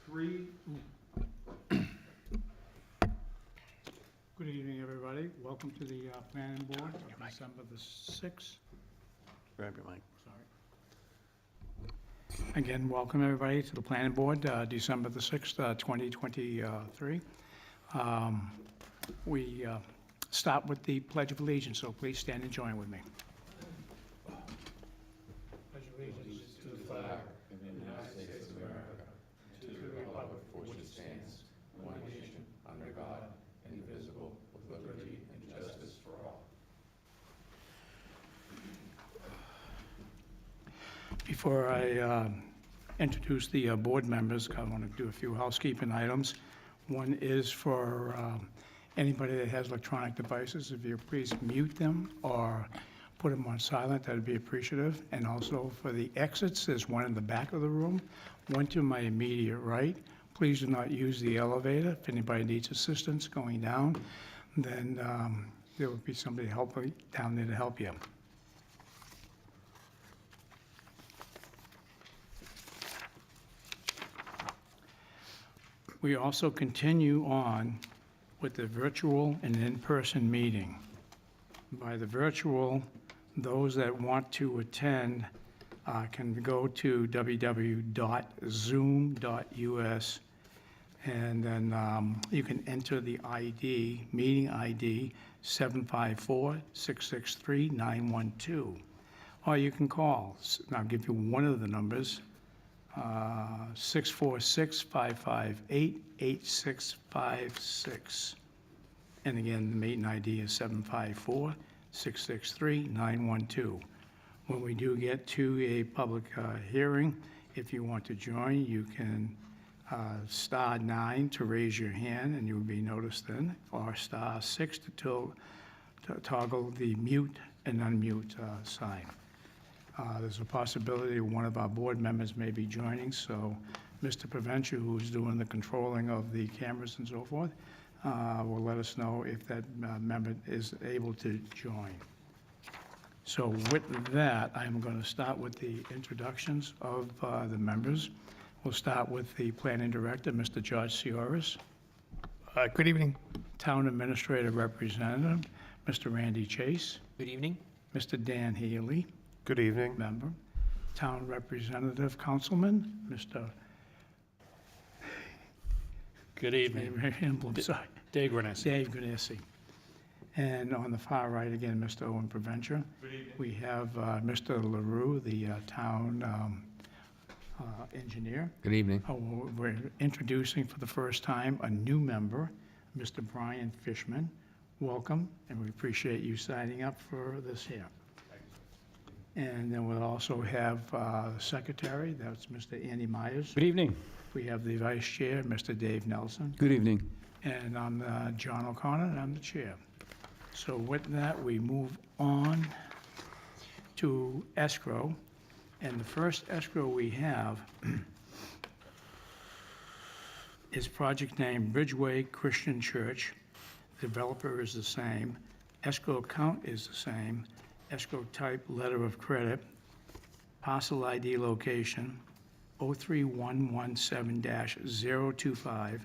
Three. Good evening, everybody. Welcome to the planning board of December the 6th. Grab your mic. Sorry. Again, welcome everybody to the planning board, December the 6th, 2023. We start with the Pledge of Allegiance, so please stand and join with me. Pledge of Allegiance to the flag of the United States of America, to the republic for which it stands, one nation, under God, indivisible, with liberty and justice for all. Before I introduce the board members, I want to do a few housekeeping items. One is for anybody that has electronic devices, if you please mute them or put them on silent, that would be appreciative. And also for the exits, there's one in the back of the room, one to my immediate right. Please do not use the elevator. If anybody needs assistance going down, then there will be somebody down there to help you. We also continue on with the virtual and in-person meeting. By the virtual, those that want to attend can go to www.zoom.us, and then you can enter the ID, meeting ID 754-663-912. Or you can call, and I'll give you one of the numbers, 646-558-8656. And again, the meeting ID is 754-663-912. When we do get to a public hearing, if you want to join, you can star 9 to raise your hand and you'll be noticed then, or star 6 to toggle the mute and unmute sign. There's a possibility one of our board members may be joining, so Mr. Provencher, who's doing the controlling of the cameras and so forth, will let us know if that member is able to join. So with that, I'm going to start with the introductions of the members. We'll start with the planning director, Mr. George Cioris. Good evening. Town administrator representative, Mr. Randy Chase. Good evening. Mr. Dan Healy. Good evening. Member. Town representative, councilman, Mr. Good evening. Sorry. Dave Granesi. Dave Granesi. And on the far right, again, Mr. Owen Provencher. Good evening. We have Mr. LaRue, the town engineer. Good evening. We're introducing for the first time a new member, Mr. Brian Fishman. Welcome, and we appreciate you signing up for this here. And then we'll also have the secretary, that's Mr. Andy Myers. Good evening. We have the vice chair, Mr. Dave Nelson. Good evening. And I'm John O'Connor, and I'm the chair. So with that, we move on to escrow. And the first escrow we have is project name Bridgeway Christian Church. Developer is the same. Escrow account is the same. Escrow type letter of credit. Parcel ID location 03117-025,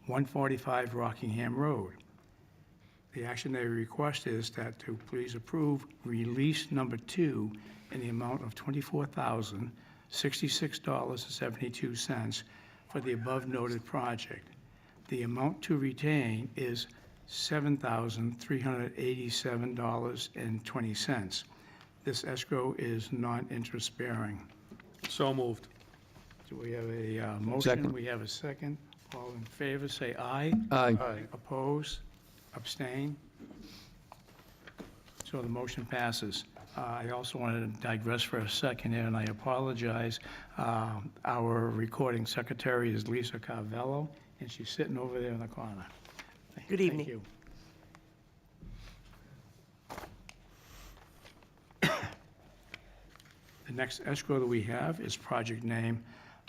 145 Rockingham Road. The action they request is that to please approve release number 2 in the amount of $24,066.72 for the above noted project. The amount to retain is $7,387.20. This escrow is non-interest bearing. So moved. Do we have a motion? Second. We have a second. All in favor, say aye. Aye. Oppose? Abstain? So the motion passes. I also wanted to digress for a second here, and I apologize. Our recording secretary is Lisa Carvello, and she's sitting over there in the corner. Good evening. Thank you. The next escrow that we have is project name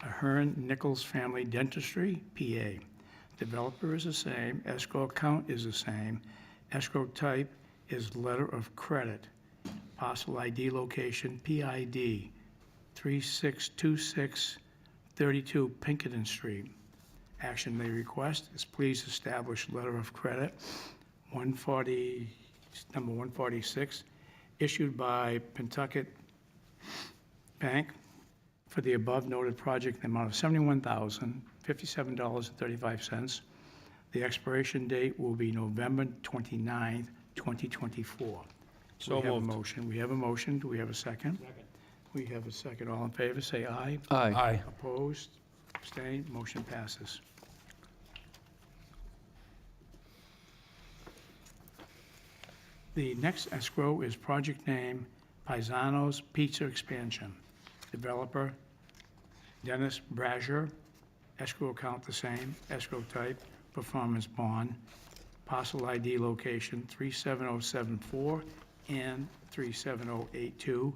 Ahern Nichols Family Dentistry, PA. Developer is the same, escrow account is the same, escrow type is letter of credit. Parcel ID location, PID 3626 32 Pinkerton Street. Action they request is please establish letter of credit 140, number 146, issued by Pentucket Bank for the above noted project in the amount of $71,057.35. The expiration date will be November 29th, 2024. So We have a moved. motion. We have a motion. Do we have a second? Second. We have a second. All in favor, say aye. Aye. Opposed? Abstained? Motion passes. The next escrow is project name Paisano's Pizza Expansion. Developer Dennis Brazier. Escrow account the same. Escrow type performance bond. Parcel ID location 37074 and 37082.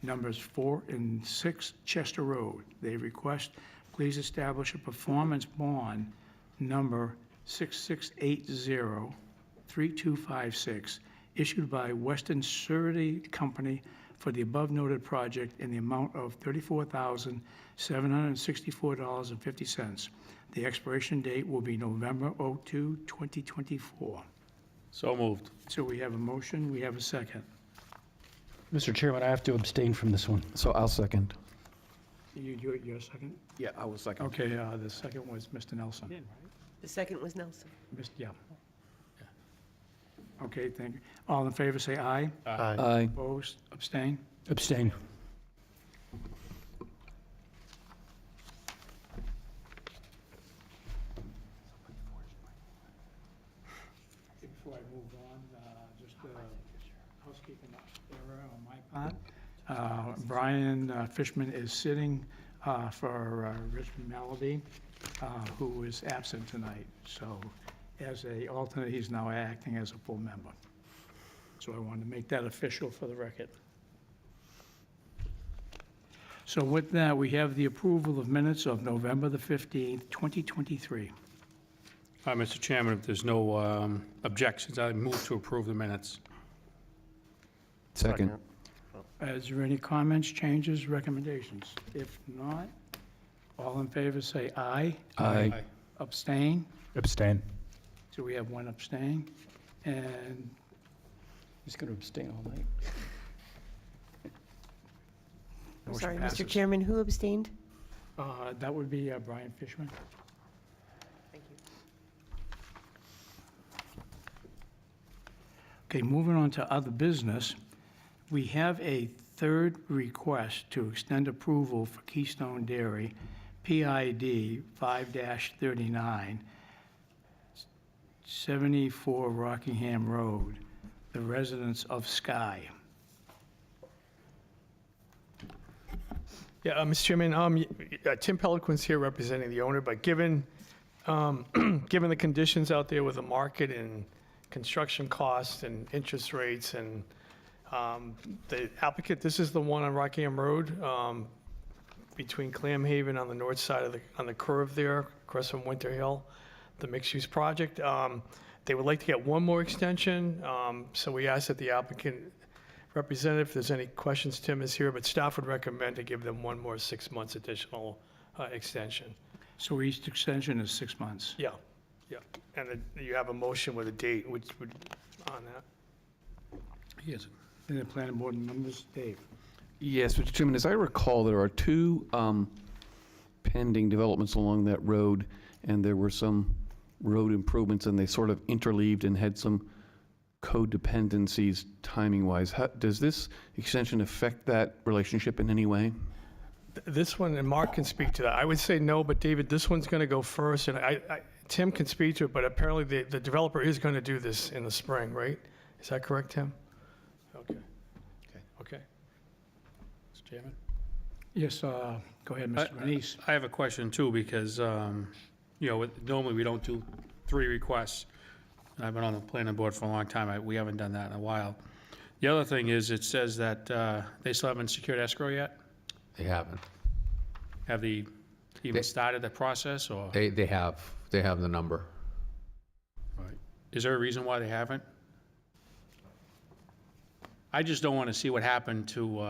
Numbers 4 and 6 Chester Road. They request, please establish a performance bond number 6680-3256, issued by Western Surety Company for the above noted project in the amount of $34,764.50. The expiration date will be November 2, 2024. So moved. So we have a motion, we have a second. Mr. Chairman, I have to abstain from this one. So I'll second. You do it, your second? Yeah, I was second. Okay, the second was Mr. Nelson. The second was Nelson. Yeah. Okay, thank you. All in favor, say aye. Aye. Opposed, abstain? Abstain. Before I move on, just a housekeeping error on my part. Brian Fishman is sitting for Richmond Melody, who is absent tonight. So as a alternate, he's now acting as a full member. So I wanted to make that official for the record. So with that, we have the approval of minutes of November the 15th, 2023. Mr. Chairman, if there's no objections, I move to approve the minutes. Second. Is there any comments, changes, recommendations? If not, all in favor say aye. Aye. Abstain? Abstain. So we have one abstain. And He's going to abstain all night. I'm motion sorry, passes. Mr. Chairman, who abstained? That would be Brian Fishman. Thank you. Okay, moving on to other business, we have a third request to extend approval for Keystone Dairy, PID 5-39, 74 Rockingham Road, the residents of Skye. Yeah, Mr. Chairman, Tim Peliquin's here representing the owner, but given the conditions out there with the market and construction costs and interest rates and the applicant, this is the one on Rockingham Road between Clam Haven on the north side of on the curve there, across from Winter Hill, the mixed-use project. They would like to get one more extension, so we asked that the applicant representative, if there's any questions, Tim is here, but staff would recommend to give them one more 6 months additional extension. So each extension is 6 months. Yeah, yeah. And you have a motion with a date, which would, on that. Yes. And the planning board members, Dave. Yes, Mr. Chairman, as I recall, there are two pending developments along that road, and there were some road improvements, and they sort of interleaved and had some codependencies timing-wise. Does this extension affect that relationship in any way? This one, and Mark can speak to that. I would say no, but David, this one's going to go first, and Tim can speak to it, but apparently the developer is going to do this in the spring, right? Is that correct, Tim? Okay. Okay. Mr. Chairman? Yes, go ahead, Mr. Renese. I have a question too, because, normally we don't do 3 requests. And I've been on the planning board for a long time. We haven't done that in a while. The other thing is, it says that they still haven't secured escrow yet. They haven't. Have they even started the process, or? They have. They have the number. Right. Is there a reason why they haven't? I just don't want to see what happened to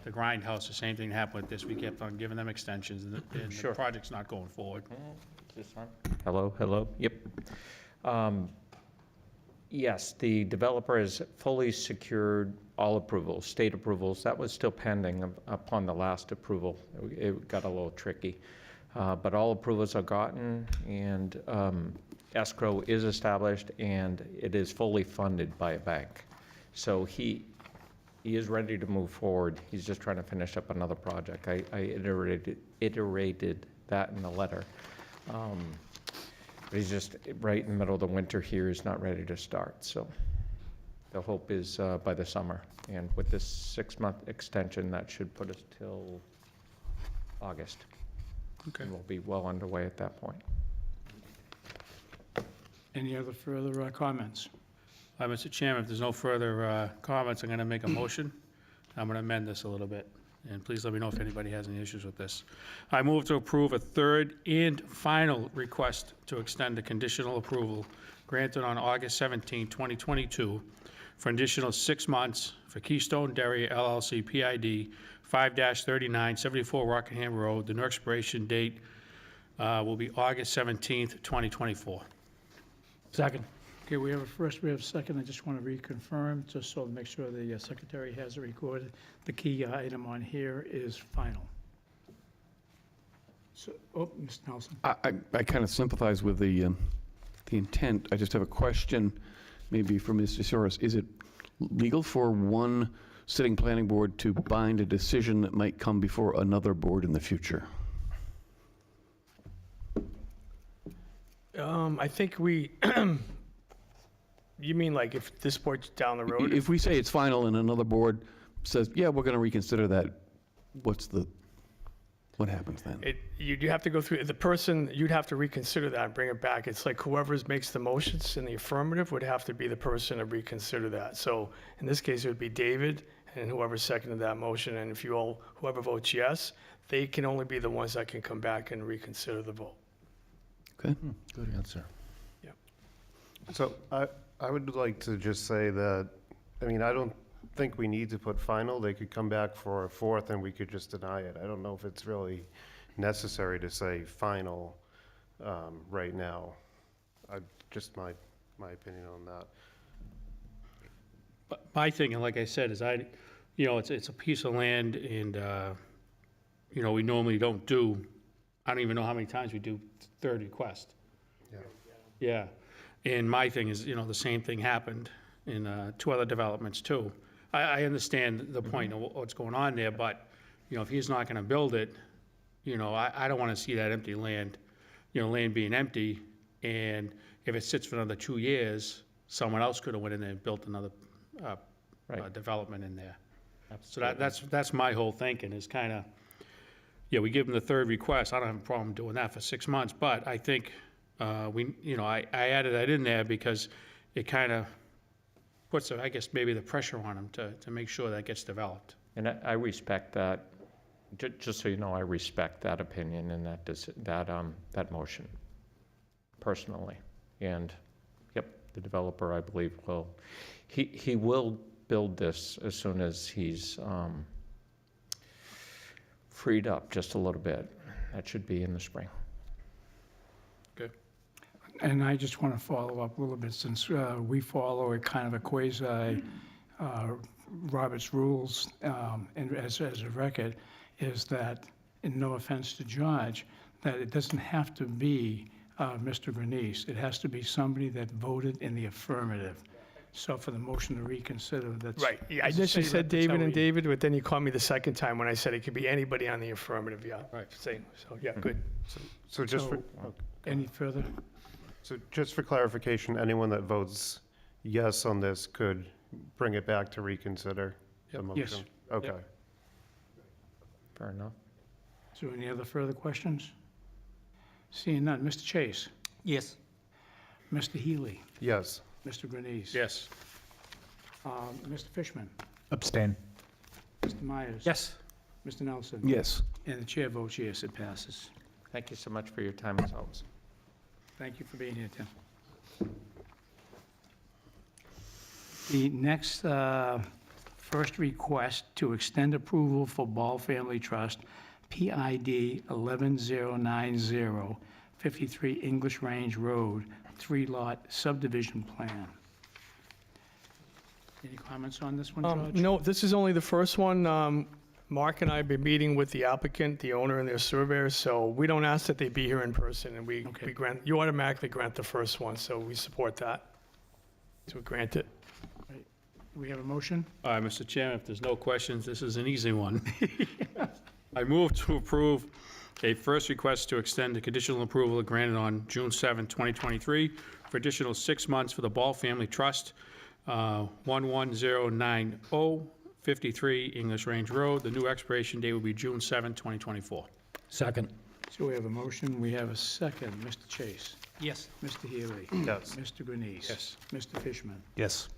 the Grindhouse. The same thing happened with this. We kept on giving them extensions, and the project's not going forward. Hello, hello, yep. Yes, the developer has fully secured all approvals, state approvals. That was still pending upon the last approval. It got a little tricky. But all approvals are gotten, and escrow is established, and it is fully funded by a bank. So he is ready to move forward. He's just trying to finish up another project. I iterated that in the letter. But he's just right in the middle of the winter here. He's not ready to start. So the hope is by the summer. And with this 6-month extension, that should put us till August. Okay. And we'll be well underway at that point. Any other further comments? Mr. Chairman, if there's no further comments, I'm going to make a motion. I'm going to amend this a little bit, and please let me know if anybody has any issues with this. I move to approve a third and final request to extend the conditional approval granted on August 17, 2022, for an additional 6 months for Keystone Dairy LLC PID 5-39, 74 Rockingham Road. The new expiration date will be August 17th, 2024. Second. Okay, we have a first, we have a second. I just want to reconfirm, just so to make sure the secretary has it recorded. The key item on here is final. So, Mr. Nelson. I kind of sympathize with the intent. I just have a question, maybe for Mr. Soros. Is it legal for one sitting planning board to bind a decision that might come before another board in the future? I think we, you mean like if this board's down the road? If we say it's final and another board says, yeah, we're going to reconsider that, what happens then? You'd have to go through, the person, you'd have to reconsider that and bring it back. It's like whoever makes the motions in the affirmative would have to be the person to reconsider that. So in this case, it would be David and whoever seconded that motion. And if whoever votes yes, they can only be the ones that can come back and reconsider the vote. Okay. Good answer. So I would like to just say that, I mean, I don't think we need to put final. They could come back for a fourth and we could just deny it. I don't know if it's really necessary to say final right now. Just my opinion on that. But my thinking, like I said, is it's a piece of land, and, we normally don't do, I don't even know how many times we do third request. Yeah. Yeah. And my thing is, the same thing happened in 2 other developments too. I understand the point of what's going on there, but, if he's not gonna build it, I don't wanna see that empty land, land being empty, and if it sits for another 2 years, someone else could have went in there and built another Right. development in there. So that's my whole thinking, is kinda, we give them the third request. I don't have a problem doing that for 6 months, but I think I added that in there because it kind of puts, I guess, maybe the pressure on them to make sure that gets developed. And I respect that, just so you know, I respect that opinion and that motion personally. And, yep, the developer, I believe, he will build this as soon as he's freed up just a little bit. That should be in the spring. Good. And I just want to follow up a little bit, since we follow a kind of a quasi Robert's rules, and as a record, is that, and no offense to George, that it doesn't have to be Mr. Bernice. It has to be somebody that voted in the affirmative. So for the motion to reconsider, that's... Right. Yeah, I initially said David and David, but then you called me the second time when I said it could be anybody on the affirmative, yeah. Right. Same, so, yeah, good. So just for, Any further? so just for clarification, anyone that votes yes on this could bring it back to reconsider the motion? Yes. Okay. Fair enough. So any other further questions? Seeing none. Mr. Chase? Yes. Mr. Healy? Yes. Mr. Grenice? Yes. Mr. Fishman? Abstain. Mr. Myers? Yes. Mr. Nelson? Yes. And the chair votes yes, it passes. Thank you so much for your time, as always. Thank you for being here, Tim. The next first request to extend approval for Ball Family Trust, PID 11090, 53 English Range Road, 3-lot subdivision plan. Any comments on this one, George? No, this is only the first one. Mark and I have been meeting with the applicant, the owner, and their surveyors, so we don't ask that they be here in person, and we Okay. grant, you automatically grant the first one, so we support that. So we grant it. We have a motion? All right, Mr. Chairman, if there's no questions, this is an easy one. I move to approve a first request to extend the conditional approval granted on June 7, 2023, for additional 6 months for the Ball Family Trust, 11090, 53 English Range Road. The new expiration date will be June 7, 2024. Second. So we have a motion, we have a second. Mr. Chase? Yes. Mr. Healy? Yes. Mr. Grenice? Yes. Mr. Fishman? Yes.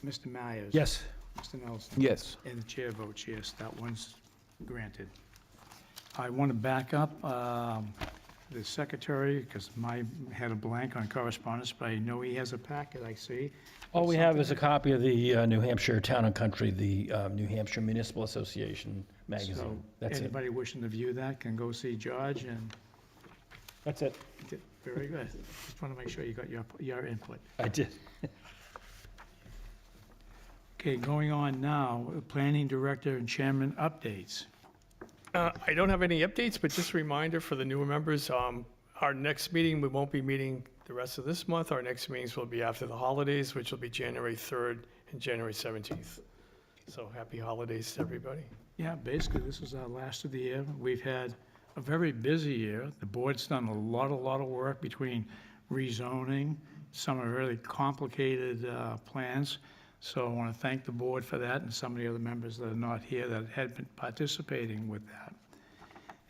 Mr. Myers? Yes. Mr. Nelson? Yes. And the chair votes yes, that one's granted. I want to back up the secretary, because I had a blank on correspondence, but I know he has a packet, I see. All we have is a copy of the New Hampshire Town and Country, the New Hampshire Municipal Association So magazine. That's it. anybody wishing to view that can go see George, and That's it. very good. Just want to make sure you got your input. I did. Okay, going on now, planning director and chairman updates. I don't have any updates, but just a reminder for the newer members, our next meeting, we won't be meeting the rest of this month. Our next meetings will be after the holidays, which will be January 3rd and January 17th. So happy holidays to everybody. Yeah, basically, this is our last of the year. We've had a very busy year. The board's done a lot of work between rezoning, some are really complicated plans. So I want to thank the board for that, and some of the other members that are not here that had been participating with that.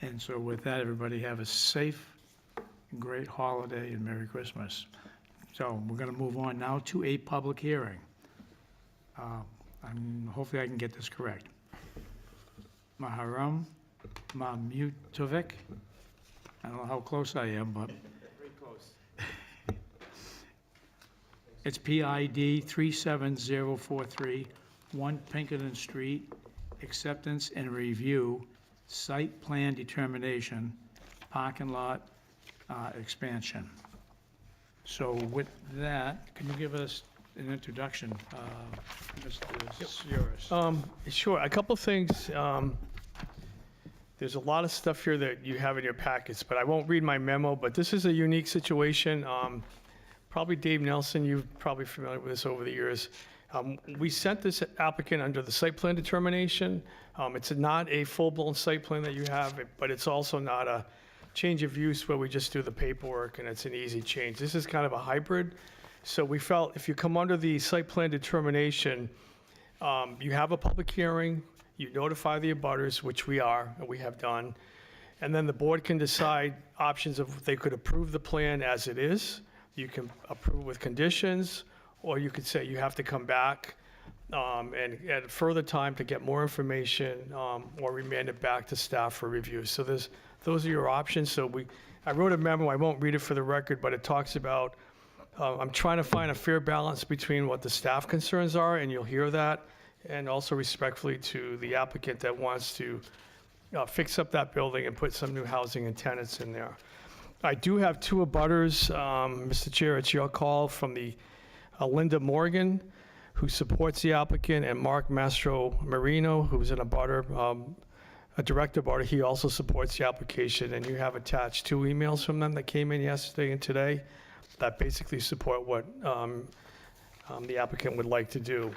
And so with that, everybody have a safe, great holiday, and Merry Christmas. So we're going to move on now to a public hearing. Hopefully I can get this correct. Maharam Mamutovic. I don't know how close I am, but. Very close. It's PID 37043, 1 Pinkerton Street, acceptance and review, site plan determination, parking lot expansion. So with that, can you give us an introduction, Mr. Suris? Sure, a couple things. There's a lot of stuff here that you have in your packets, but I won't read my memo, but this is a unique situation. Probably Dave Nelson, you're probably familiar with this over the years. We sent this applicant under the site plan determination. It's not a full-blown site plan that you have, but it's also not a change of use where we just do the paperwork and it's an easy change. This is kind of a hybrid. So we felt if you come under the site plan determination, you have a public hearing, you notify the abutters, which we are, and we have done, and then the board can decide options of, they could approve the plan as it is, you can approve with conditions, or you could say you have to come back and at further time to get more information, or remand it back to staff for review. So those are your options. So I wrote a memo, I won't read it for the record, but it talks about, I'm trying to find a fair balance between what the staff concerns are, and you'll hear that, and also respectfully to the applicant that wants to fix up that building and put some new housing and tenants in there. I do have two abutters, Mr. Chair, it's your call, from the Linda Morgan, who supports the applicant, and Mark Mastro Marino, who's an abutter, a direct abutter. He also supports the application, and you have attached 2 emails from them that came in yesterday and today that basically support what the applicant would like to do.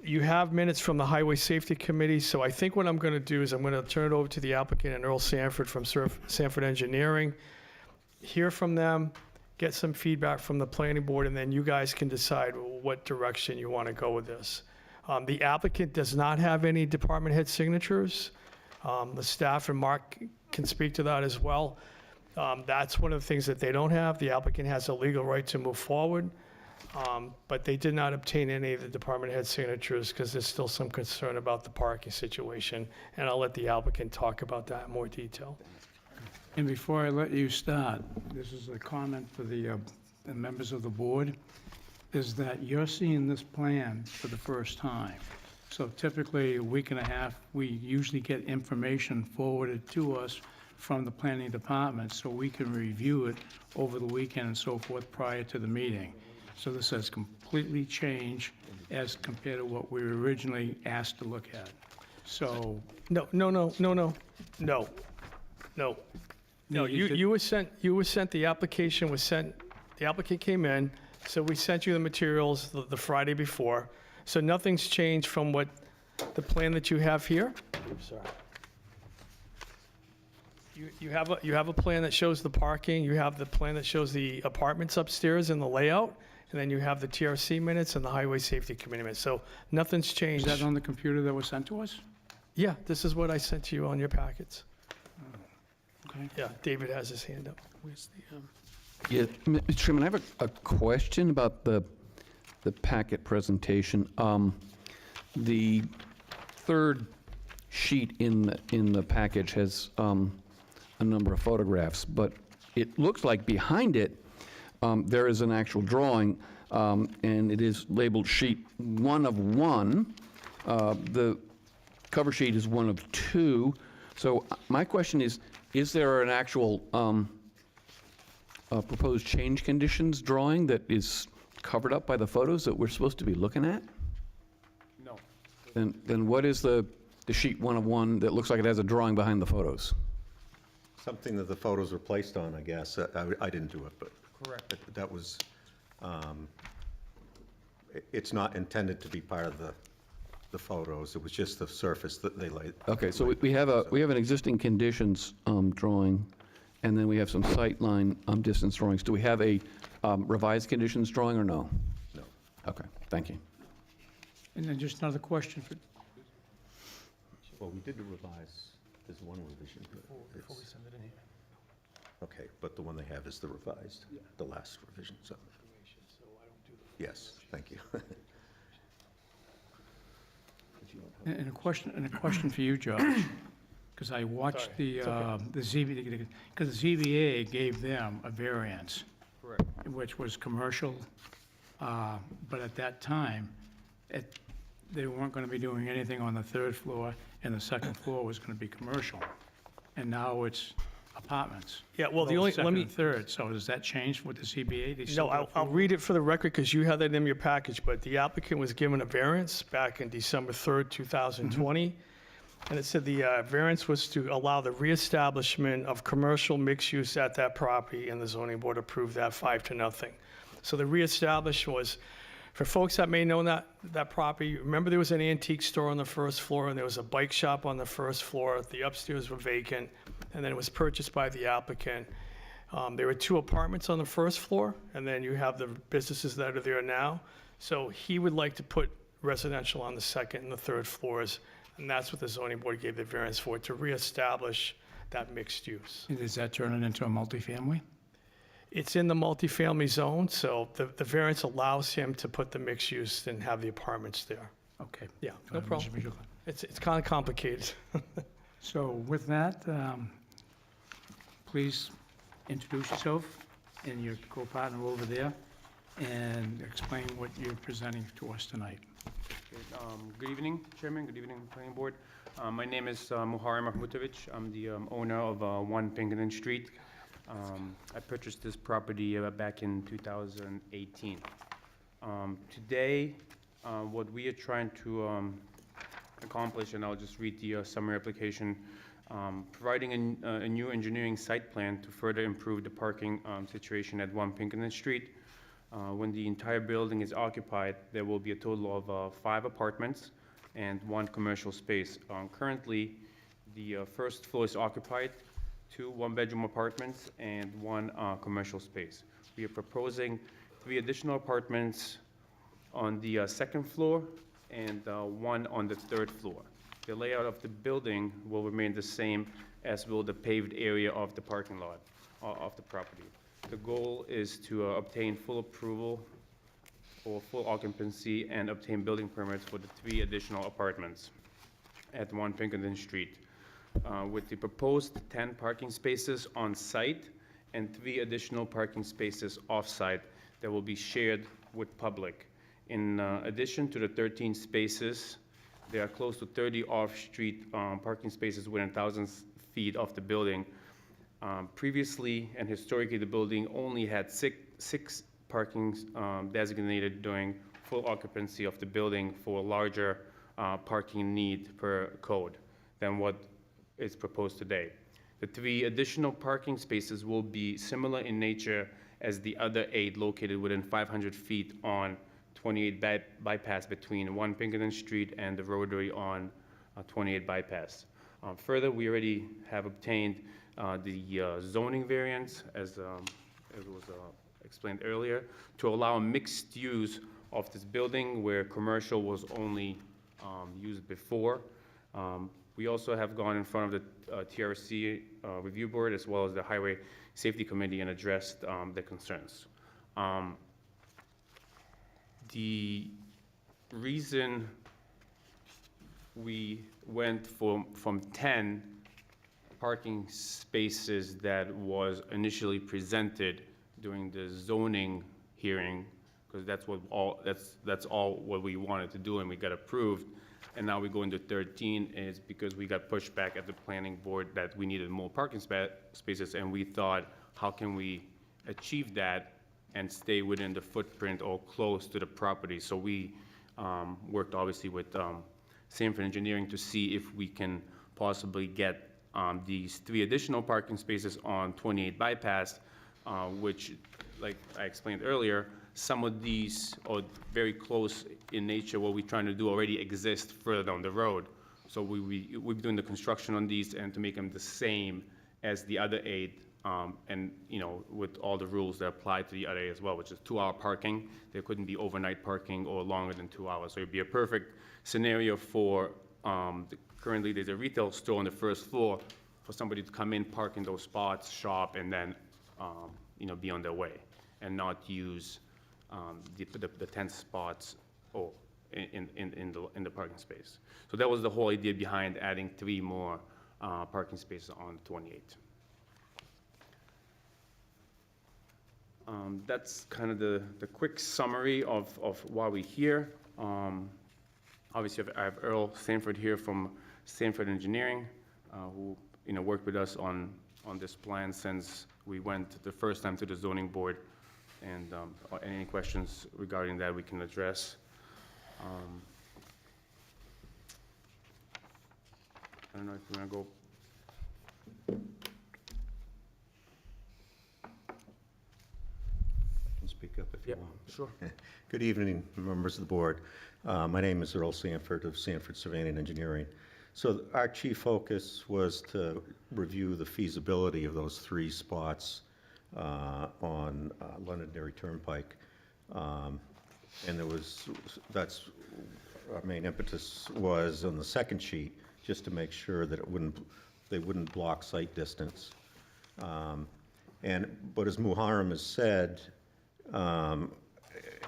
You have minutes from the Highway Safety Committee, so I think what I'm going to do is I'm going to turn it over to the applicant and Earl Sanford from Sanford Engineering, hear from them, get some feedback from the planning board, and then you guys can decide what direction you want to go with this. The applicant does not have any department head signatures. The staff and Mark can speak to that as well. That's one of the things that they don't have. The applicant has a legal right to move forward, but they did not obtain any of the department head signatures because there's still some concern about the parking situation, and I'll let the applicant talk about that in more detail. And before I let you start, this is a comment for the members of the board, is that you're seeing this plan for the first time. So typically, a week and a half, we usually get information forwarded to us from the planning department, so we can review it over the weekend and so forth prior to the meeting. So this has completely changed as compared to what we were originally asked to look at. So, No. No, you were sent, the application was sent, the applicant came in, so we sent you the materials the Friday before. So nothing's changed from what, the plan that you have here? I'm sorry. You have a plan that shows the parking, you have the plan that shows the apartments upstairs and the layout, and then you have the TRC minutes and the Highway Safety Committee minutes. So nothing's is changed. that on the computer that was sent to us? Yeah, this is what I sent to you on your packets. Okay. Yeah, David has his hand up. Where's the, Yeah, Mr. Chairman, I have a question about the packet presentation. The third sheet in the package has a number of photographs, but it looks like behind it, there is an actual drawing, and it is labeled sheet 1 of 1. The cover sheet is 1 of 2. So my question is there an actual proposed change conditions drawing that is covered up by the photos that we're supposed to be looking at? No. Then what is the sheet 1 of 1 that looks like it has a drawing behind the photos? Something that the photos were placed on, I guess. I didn't do it, but. Correct. That was, it's not intended to be part of the photos. It was just the surface that they laid. Okay, so we have an existing conditions drawing, and then we have some sightline distance drawings. Do we have a revised conditions drawing or no? No. Okay, thank you. And then just another question for, Well, we did revise, there's one revision. Before we send it in here. Okay, but the one they have is the revised, the last revision, so. Yes, thank you. and a question for you, George, because I watched the ZBA, because the ZBA gave them a variance. Correct. Which was commercial, but at that time, they weren't going to be doing anything on the third floor, and the second floor was going to be commercial. And now it's apartments. Yeah, well, the only, let Second me, and third, so does that change with the ZBA? They no, still I'll read it for the record because you have that in your package, but the applicant was given a variance back in December 3rd, 2020. And it said the variance was to allow the reestablishment of commercial mixed use at that property, and the zoning board approved that 5-0. So the reestablish was, for folks that may know that property, remember there was an antique store on the first floor, and there was a bike shop on the first floor. The upstairs were vacant, and then it was purchased by the applicant. There were 2 apartments on the first floor, and then you have the businesses that are there now. So he would like to put residential on the second and the third floors, and that's what the zoning board gave the variance for, to reestablish that mixed use. Does that turn it into a multifamily? It's in the multifamily zone, so the variance allows him to put the mixed use and have the apartments there. Okay. Yeah, no problem. Mr. Bigelow. It's kind of complicated. So with that, please introduce yourself and your co-partner over there, and explain what you're presenting to us tonight. Good evening, Chairman. Good evening, Planning Board. My name is Muharrem Mahmutovic. I'm the owner of 1 Pinkerton Street. I purchased this property back in 2018. Today, what we are trying to accomplish, and I'll just read the summary application, providing a new engineering site plan to further improve the parking situation at 1 Pinkerton Street. When the entire building is occupied, there will be a total of 5 apartments and 1 commercial space. Currently, the first floor is occupied, 2 one-bedroom apartments and 1 commercial space. We are proposing 3 additional apartments on the second floor and 1 on the third floor. The layout of the building will remain the same, as will the paved area of the parking lot of the property. The goal is to obtain full approval for full occupancy and obtain building permits for the 3 additional apartments at 1 Pinkerton Street. With the proposed 10 parking spaces on site and 3 additional parking spaces off-site that will be shared with public. In addition to the 13 spaces There are close to 30 off-street parking spaces within 1,000 feet of the building. Previously and historically, the building only had six parkings designated during full occupancy of the building for larger parking need per code than what is proposed today. The 3 additional parking spaces will be similar in nature as the other 8 located within 500 feet on 28 bypass between 1 Pinkerton Street and the rotary on 28 bypass. Further, we already have obtained the zoning variance, as was explained earlier, to allow mixed use of this building where commercial was only used before. We also have gone in front of the TRC review board as well as the Highway Safety Committee and addressed the concerns. The reason we went from 10 parking spaces that was initially presented during the zoning hearing, because that's all what we wanted to do and we got approved, and now we go into 13, is because we got pushed back at the planning board that we needed more parking spaces, and we thought, how can we achieve that and stay within the footprint or close to the property? So we worked obviously with Sanford Engineering to see if we can possibly get these 3 additional parking spaces on 28 bypass, which, like I explained earlier, some of these are very close in nature. What we're trying to do already exist further down the road. So we're doing the construction on these and to make them the same as the other 8, and with all the rules that apply to the other 8 as well, which is 2-hour parking. There couldn't be overnight parking or longer than 2 hours. So it'd be a perfect scenario for, currently there's a retail store on the first floor for somebody to come in, park in those spots, shop, and then, be on their way and not use the 10 spots in the parking space. So that was the whole idea behind adding 3 more parking spaces on 28. That's kind of the quick summary of why we're here. Obviously, I have Earl Sanford here from Sanford Engineering, who worked with us on this plan since we went the first time to the zoning board. And any questions regarding that we can address. I don't know if you want to go. I can speak up if you want. Sure. Good evening, members of the board. My name is Earl Sanford of Sanford Surveying and Engineering. So our chief focus was to review the feasibility of those 3 spots on Londonderry Turnpike. And that's our main impetus was on the second sheet, just to make sure that they wouldn't block sight distance. But as Muharrem has said,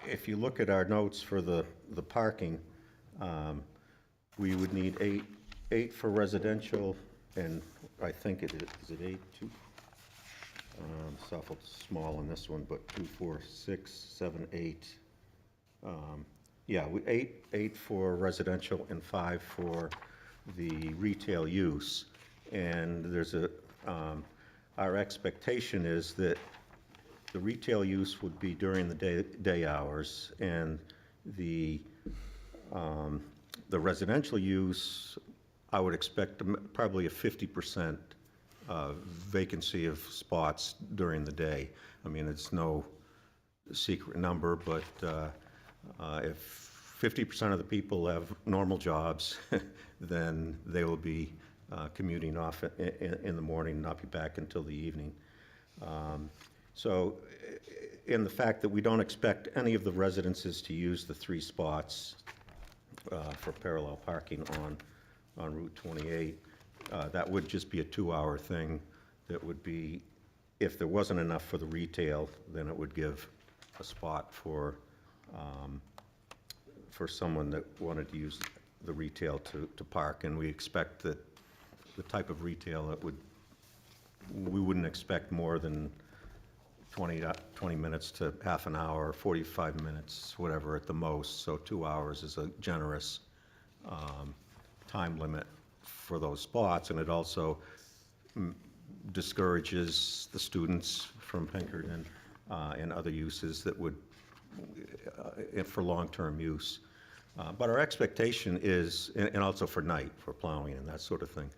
if you look at our notes for the parking, we would need 8 for residential, and I think is it 8, 2? It's awful small on this one, but 2, 4, 6, 7, 8. Yeah, 8 for residential and 5 for the retail use. And there's our expectation is that the retail use would be during the day hours, and the residential use, I would expect probably a 50% vacancy of spots during the day. I mean, it's no secret number, but if 50% of the people have normal jobs, then they will be commuting off in the morning, not be back until the evening. So in the fact that we don't expect any of the residences to use the 3 spots for parallel parking on Route 28, that would just be a 2-hour thing. That would be, if there wasn't enough for the retail, then it would give a spot for someone that wanted to use the retail to park. And we expect that the type of retail we wouldn't expect more than 20 minutes to half an hour, 45 minutes, whatever at the most. So 2 hours is a generous time limit for those spots, and it also discourages the students from Pinkerton and other uses that would, for long-term use. But our expectation is, and also for night, for plowing and that sort of thing,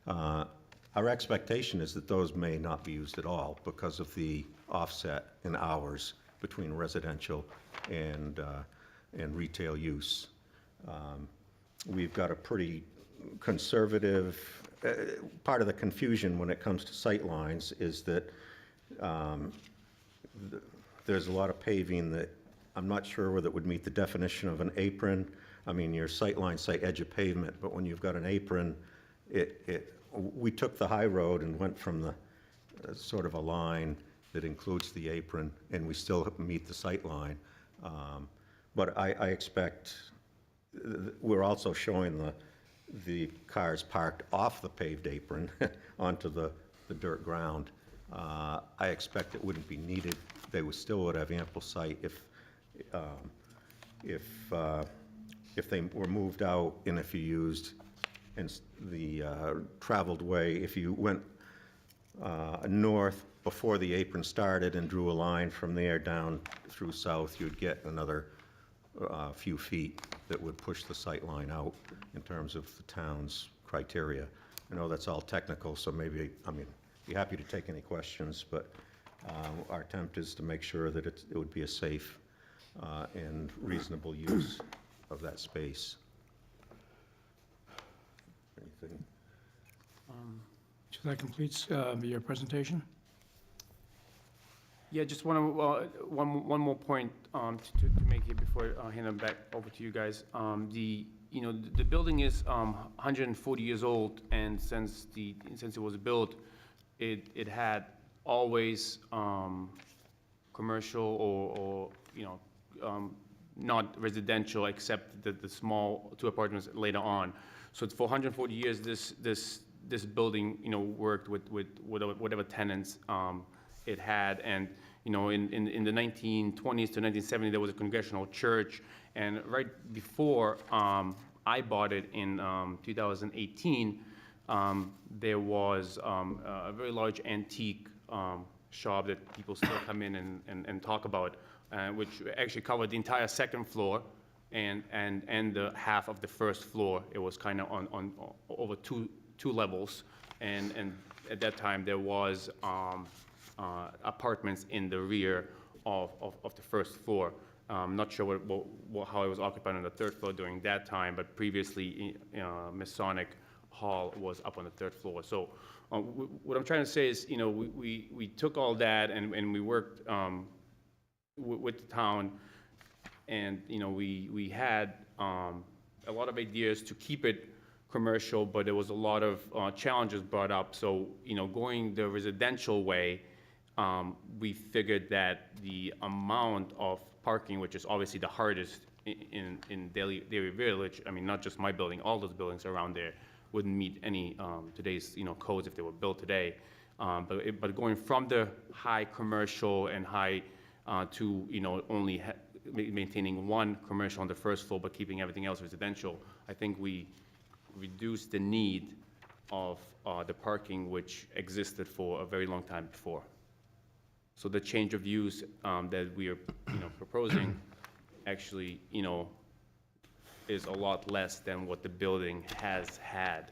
our expectation is that those may not be used at all because of the offset in hours between residential and retail use. We've got a pretty conservative, part of the confusion when it comes to sight lines is that there's a lot of paving that I'm not sure whether it would meet the definition of an apron. I mean, your sight lines say edge of pavement, but when you've got an apron, we took the high road and went from the sort of a line that includes the apron, and we still meet the sight line. But I expect, we're also showing the cars parked off the paved apron onto the dirt ground. I expect it wouldn't be needed. They still would have ample sight if they were moved out and if you used the traveled way. If you went north before the apron started and drew a line from there down through south, you'd get another few feet that would push the sight line out in terms of the town's criteria. I know that's all technical, so maybe, I mean, be happy to take any questions, but our attempt is to make sure that it would be a safe and reasonable use of that space. Anything? So that completes your presentation? Yeah, just one more point to make here before I hand it back over to you guys. The building is 140 years old, and since it was built, it had always commercial or not residential, except the small 2 apartments later on. So for 140 years, this building worked with whatever tenants it had. And in the 1920s to 1970s, there was a congregational church, and right before I bought it in 2018, there was a very large antique shop that people still come in and talk about, which actually covered the entire second floor and the half of the first floor. It was kind of on over two levels, and at that time there was apartments in the rear of the first floor. Not sure how it was occupied on the third floor during that time, but previously Masonic Hall was up on the third floor. So what I'm trying to say is, we took all that and we worked with the town, and we had a lot of ideas to keep it commercial, but there was a lot of challenges brought up. So going the residential way, we figured that the amount of parking, which is obviously the hardest in Dairy Village, I mean, not just my building, all those buildings around there wouldn't meet any today's codes if they were built today. But going from the high commercial and high to only maintaining one commercial on the first floor but keeping everything else residential, I think we reduced the need of the parking which existed for a very long time before. So the change of use that we are proposing actually is a lot less than what the building has had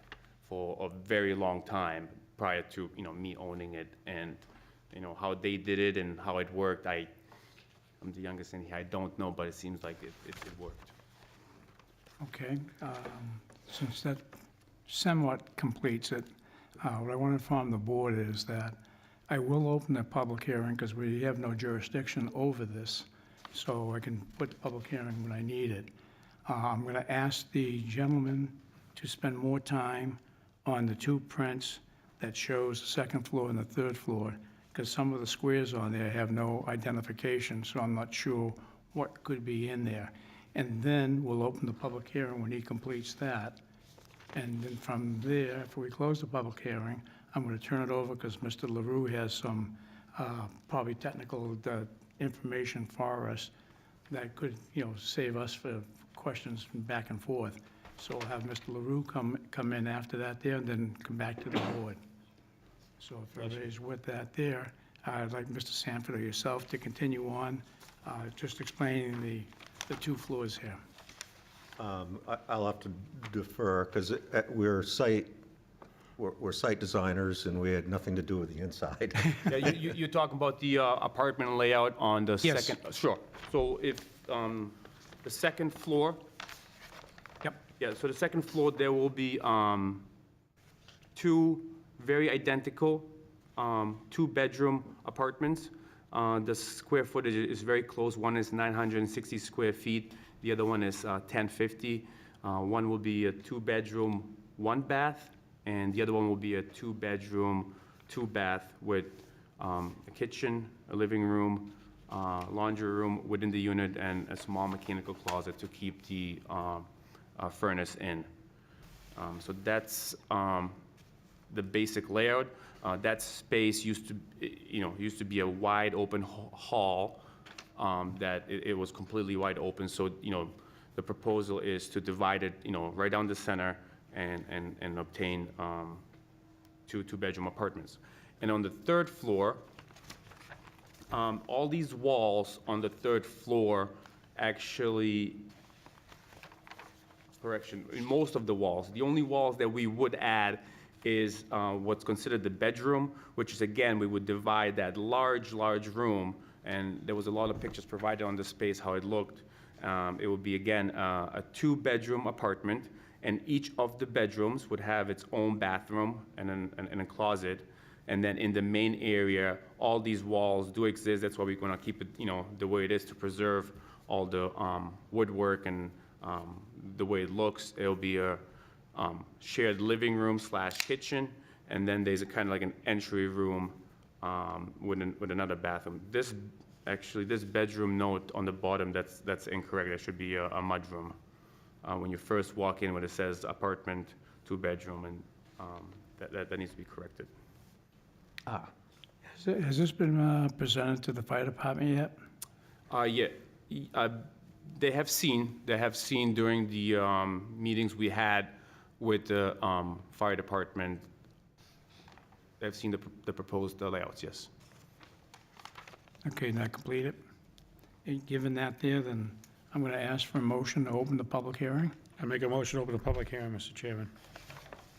for a very long time prior to me owning it. And how they did it and how it worked, I'm the youngest in here, I don't know, but it seems like it worked. Okay, since that somewhat completes it, what I want to inform the board is that I will open the public hearing because we have no jurisdiction over this, so I can put the public hearing when I need it. I'm going to ask the gentleman to spend more time on the 2 prints that shows the second floor and the third floor, because some of the squares on there have no identification, so I'm not sure what could be in there. And then we'll open the public hearing when he completes that. And then from there, if we close the public hearing, I'm going to turn it over because Mr. LaRue has some probably technical information for us that could, save us for questions back and forth. So we'll have Mr. LaRue come in after that there, and then come back to the board. So if everybody's with that there, I'd like Mr. Sanford or yourself to continue on, just explaining the two floors here. I'll have to defer, because we're site designers, and we had nothing to do with the inside. Yeah, you're talking about the apartment layout on the Yes. second? Sure. So if, the second floor? Yep. Yeah, so the second floor, there will be two very identical two-bedroom apartments. The square footage is very close. One is 960 square feet. The other one is 1050. One will be a two-bedroom, one bath, and the other one will be a two-bedroom, two bath with a kitchen, a living room, laundry room within the unit, and a small mechanical closet to keep the furnace in. So that's the basic layout. That space used to be a wide open hall that it was completely wide open. So, the proposal is to divide it, right down the center and obtain two-bedroom apartments. And on the third floor, all these walls on the third floor actually, correction, in most of the walls, the only walls that we would add is what's considered the bedroom, which is, again, we would divide that large room, and there was a lot of pictures provided on the space, how it looked. It would be, again, a two-bedroom apartment, and each of the bedrooms would have its own bathroom and a closet. And then in the main area, all these walls do exist. That's why we're gonna keep it, the way it is, to preserve all the woodwork and the way it looks. It'll be a shared living room / kitchen, and then there's a kind of like an entry room with another bathroom. This bedroom note on the bottom, that's incorrect. There should be a mudroom when you first walk in, when it says apartment, two-bedroom, and that needs to be corrected. Has this been presented to the fire department yet? Yeah, they have seen during the meetings we had with the fire department. They've seen the proposed layouts, yes. Okay, not completed. Given that there, then I'm going to ask for a motion to open the public hearing. I make a motion to open the public hearing, Mr. Chairman.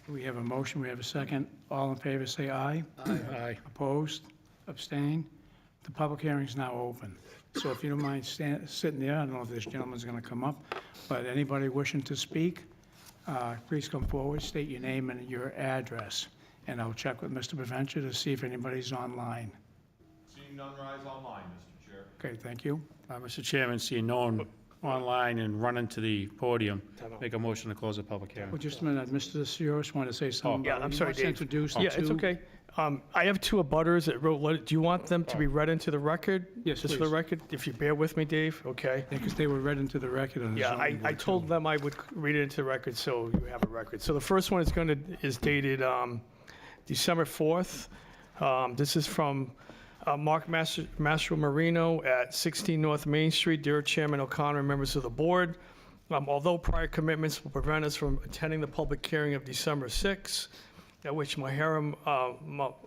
We have a motion, we have a second. All in favor, say aye. Aye. Opposed? Abstained? The public hearing is now open. So if you don't mind sitting there, I don't know if this gentleman's going to come up, but anybody wishing to speak, please come forward, state your name and your address, and I'll check with Mr. Preventure to see if anybody's online. Seeing none, rise online, Mr. Chair. Okay, thank you. Mr. Chairman, seeing no one online and running to the podium, make a motion to close the public hearing. Well, just a minute, Mr. Cios wanted to say something. Yeah, about it. I'm He sorry, wants to Dave. introduce the Yeah, it's two- okay. I have two abutters that wrote, do you want them to be read into the record? Yes, Just for the please. record, if you bear with me, Dave, okay? Because they were read into the record on the Yeah, zoning I board, told too. them I would read it into the record, so you have a record. So the first one is dated December 4th. This is from Mark Mastro Marino at 16 North Main Street. Dear Chairman O'Connor and members of the board, although prior commitments will prevent us from attending the public hearing of December 6th, at which Maharam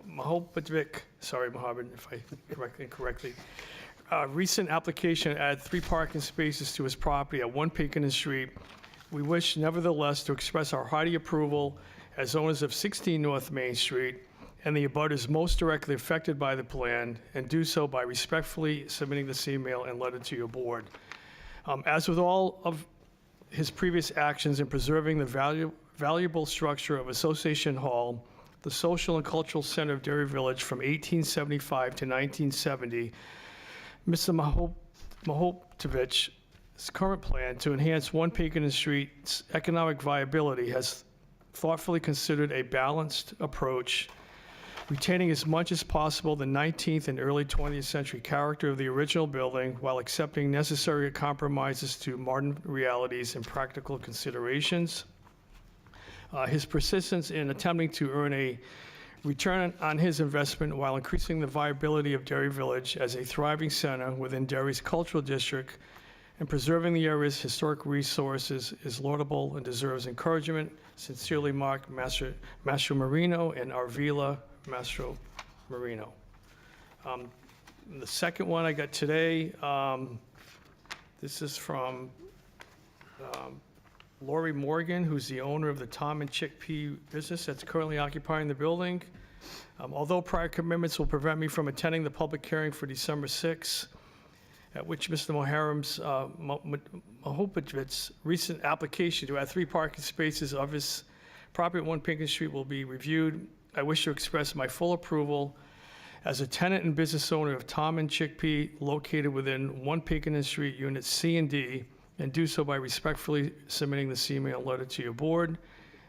Mahopovic, sorry, Mohammed, if I correct incorrectly, recent application add 3 parking spaces to his property at 1 Pinkerton Street. We wish nevertheless to express our hearty approval as owners of 16 North Main Street and the abutters most directly affected by the plan, and do so by respectfully submitting this email and letter to your board. As with all of his previous actions in preserving the valuable structure of Association Hall, the social and cultural center of Derry Village from 1875 to 1970, Mr. Mahopovic's current plan to enhance 1 Pinkerton Street's economic viability has thoughtfully considered a balanced approach, retaining as much as possible the 19th and early 20th century character of the original building while accepting necessary compromises to modern realities and practical considerations. His persistence in attempting to earn a return on his investment while increasing the viability of Derry Village as a thriving center within Derry's cultural district and preserving the area's historic resources is laudable and deserves encouragement. Sincerely, Mark Mastro Marino and Arvila Mastro Marino. The second one I got today, this is from Lori Morgan, who's the owner of the Tom and Chickpea business that's currently occupying the building. Although prior commitments will prevent me from attending the public hearing for December 6th, at which Mr. Mohopovich's recent application to add 3 parking spaces of his property at 1 Pinkham Street will be reviewed, I wish to express my full approval as a tenant and business owner of Tom and Chickpea located within 1 Pinkham Street, Units C and D, and do so by respectfully submitting this email letter to your board.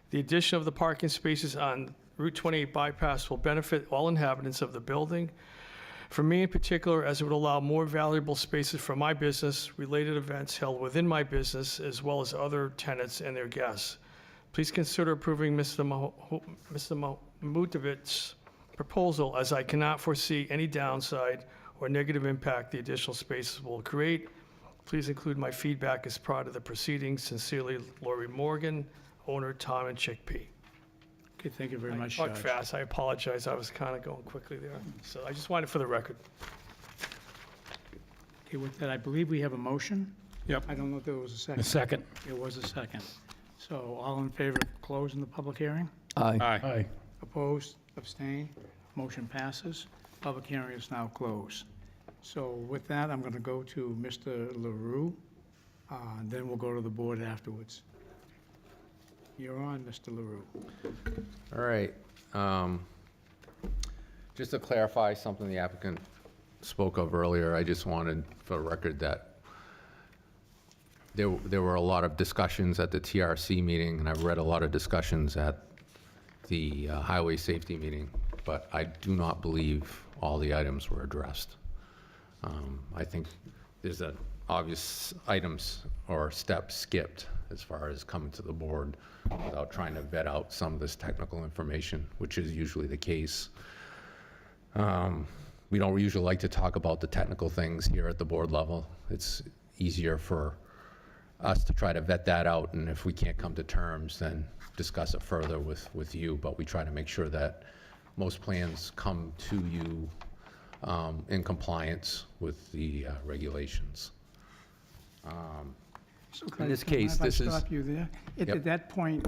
The addition of the parking spaces on Route 28 bypass will benefit all inhabitants of the building. For me in particular, as it would allow more valuable spaces for my business, related events held within my business, as well as other tenants and their guests. Please consider approving Mr. Mohopovich's proposal, as I cannot foresee any downside or negative impact the additional spaces will create. Please include my feedback as part of the proceedings. Sincerely, Lori Morgan, owner, Tom and Chickpea. Okay, thank you very I much, talked Judge. fast, I apologize, I was kind of going quickly there. So I just wanted it for the record. Okay, with that, I believe we have a motion. Yep. I don't know if there was a A second. second. There was a second. So all in favor of closing the public hearing? Aye. Aye. Aye. Opposed, abstained, motion passes. Public hearing is now closed. So with that, I'm going to go to Mr. LaRue, and then we'll go to the board afterwards. You're on, Mr. LaRue. All right. Just to clarify something the applicant spoke of earlier, I just wanted for the record that there were a lot of discussions at the TRC meeting, and I've read a lot of discussions at the highway safety meeting, but I do not believe all the items were addressed. I think there's an obvious items or steps skipped as far as coming to the board without trying to vet out some of this technical information, which is usually the case. We don't usually like to talk about the technical things here at the board level. It's easier for us to try to vet that out, and if we can't come to terms, then discuss it further with you, but we try to make sure that most plans come to you in compliance with the regulations. So In this can I- case, this If I is- stop you there? Yep. At that point,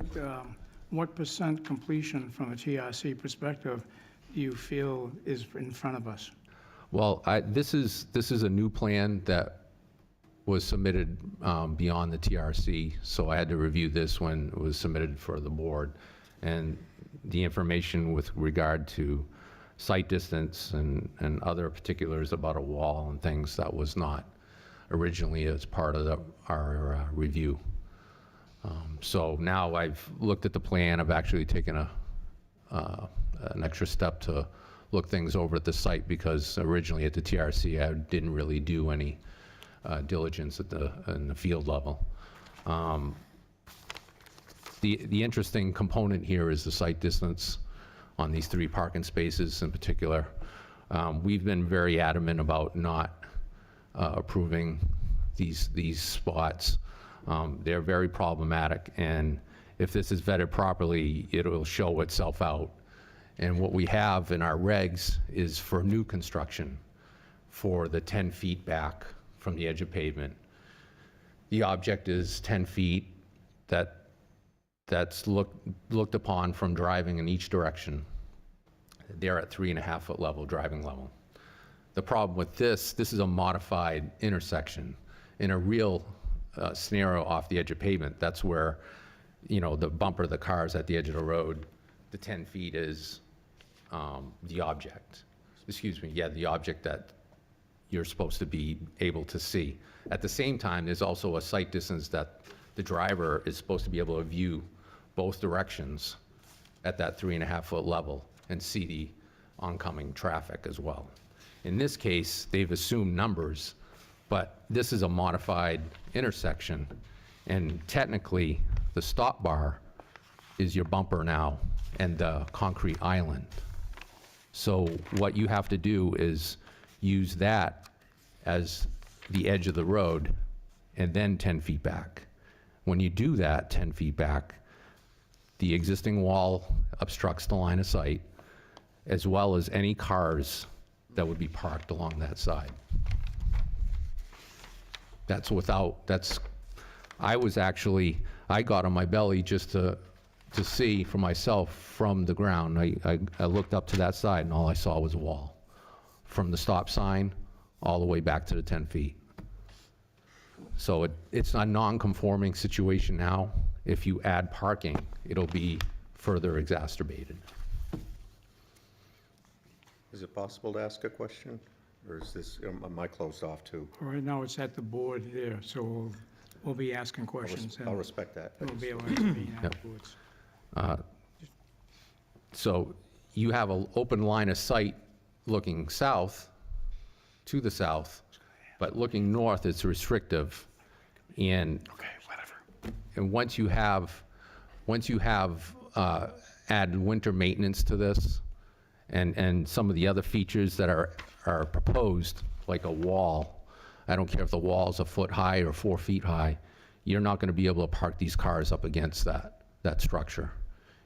what % completion from a TRC perspective do you feel is in front of us? Well, this is a new plan that was submitted beyond the TRC, so I had to review this when it was submitted for the board. And the information with regard to site distance and other particulars about a wall and things, that was not originally as part of our review. So now I've looked at the plan, I've actually taken an extra step to look things over at the site, because originally at the TRC, I didn't really do any diligence in the field level. The interesting component here is the site distance on these 3 parking spaces in particular. We've been very adamant about not approving these spots. They're very problematic, and if this is vetted properly, it'll show itself out. And what we have in our regs is for new construction, for the 10 feet back from the edge of pavement. The object is 10 feet, that's looked upon from driving in each direction. They're at 3.5 foot level, driving level. The problem with this is a modified intersection. In a real scenario off the edge of pavement, that's where, the bumper of the car is at the edge of the road. The 10 feet is the object. The object that you're supposed to be able to see. At the same time, there's also a sight distance that the driver is supposed to be able to view both directions at that 3.5 foot level and see the oncoming traffic as well. In this case, they've assumed numbers, but this is a modified intersection, and technically, the stop bar is your bumper now and the concrete island. So what you have to do is use that as the edge of the road and then 10 feet back. When you do that 10 feet back, the existing wall obstructs the line of sight, as well as any cars that would be parked along that side. I got on my belly just to see for myself from the ground. I looked up to that side, and all I saw was a wall, from the stop sign all the way back to the 10 feet. So it's a non-conforming situation now. If you add parking, it'll be further exacerbated. Is it possible to ask a question? Or is this, am I closed off too? Right now, it's at the board there, so we'll be asking questions. I'll respect that. We'll be able to intervene afterwards. So you have an open line of sight looking south, to the south, but looking north, it's restrictive. And once you have add winter maintenance to this, and some of the other features that are proposed, like a wall, I don't care if the wall's a foot high or 4 feet high, you're not gonna be able to park these cars up against that structure.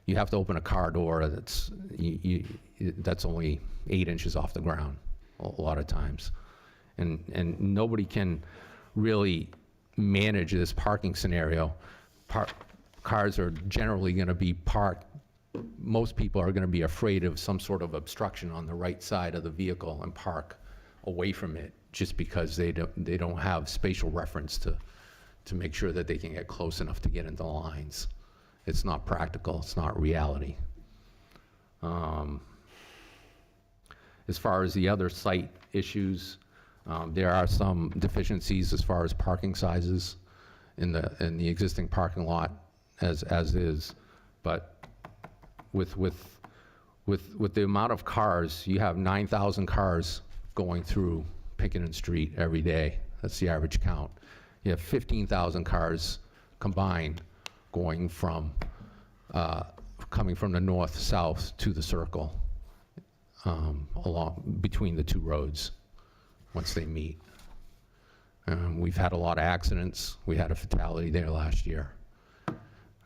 You have to open a car door that's only 8 inches off the ground, a lot of times. And nobody can really manage this parking scenario. Cars are generally gonna be parked, most people are gonna be afraid of some sort of obstruction on the right side of the vehicle and park away from it, just because they don't have spatial reference to make sure that they can get close enough to get into lines. It's not practical, it's not reality. As far as the other site issues, there are some deficiencies as far as parking sizes in the existing parking lot as is, but with the amount of cars, you have 9,000 cars going through Pinkerton Street every day. That's the average count. You have 15,000 cars combined going from, coming from the north-south to the circle, along, between the two roads, once they meet. We've had a lot of accidents. We had a fatality there last year.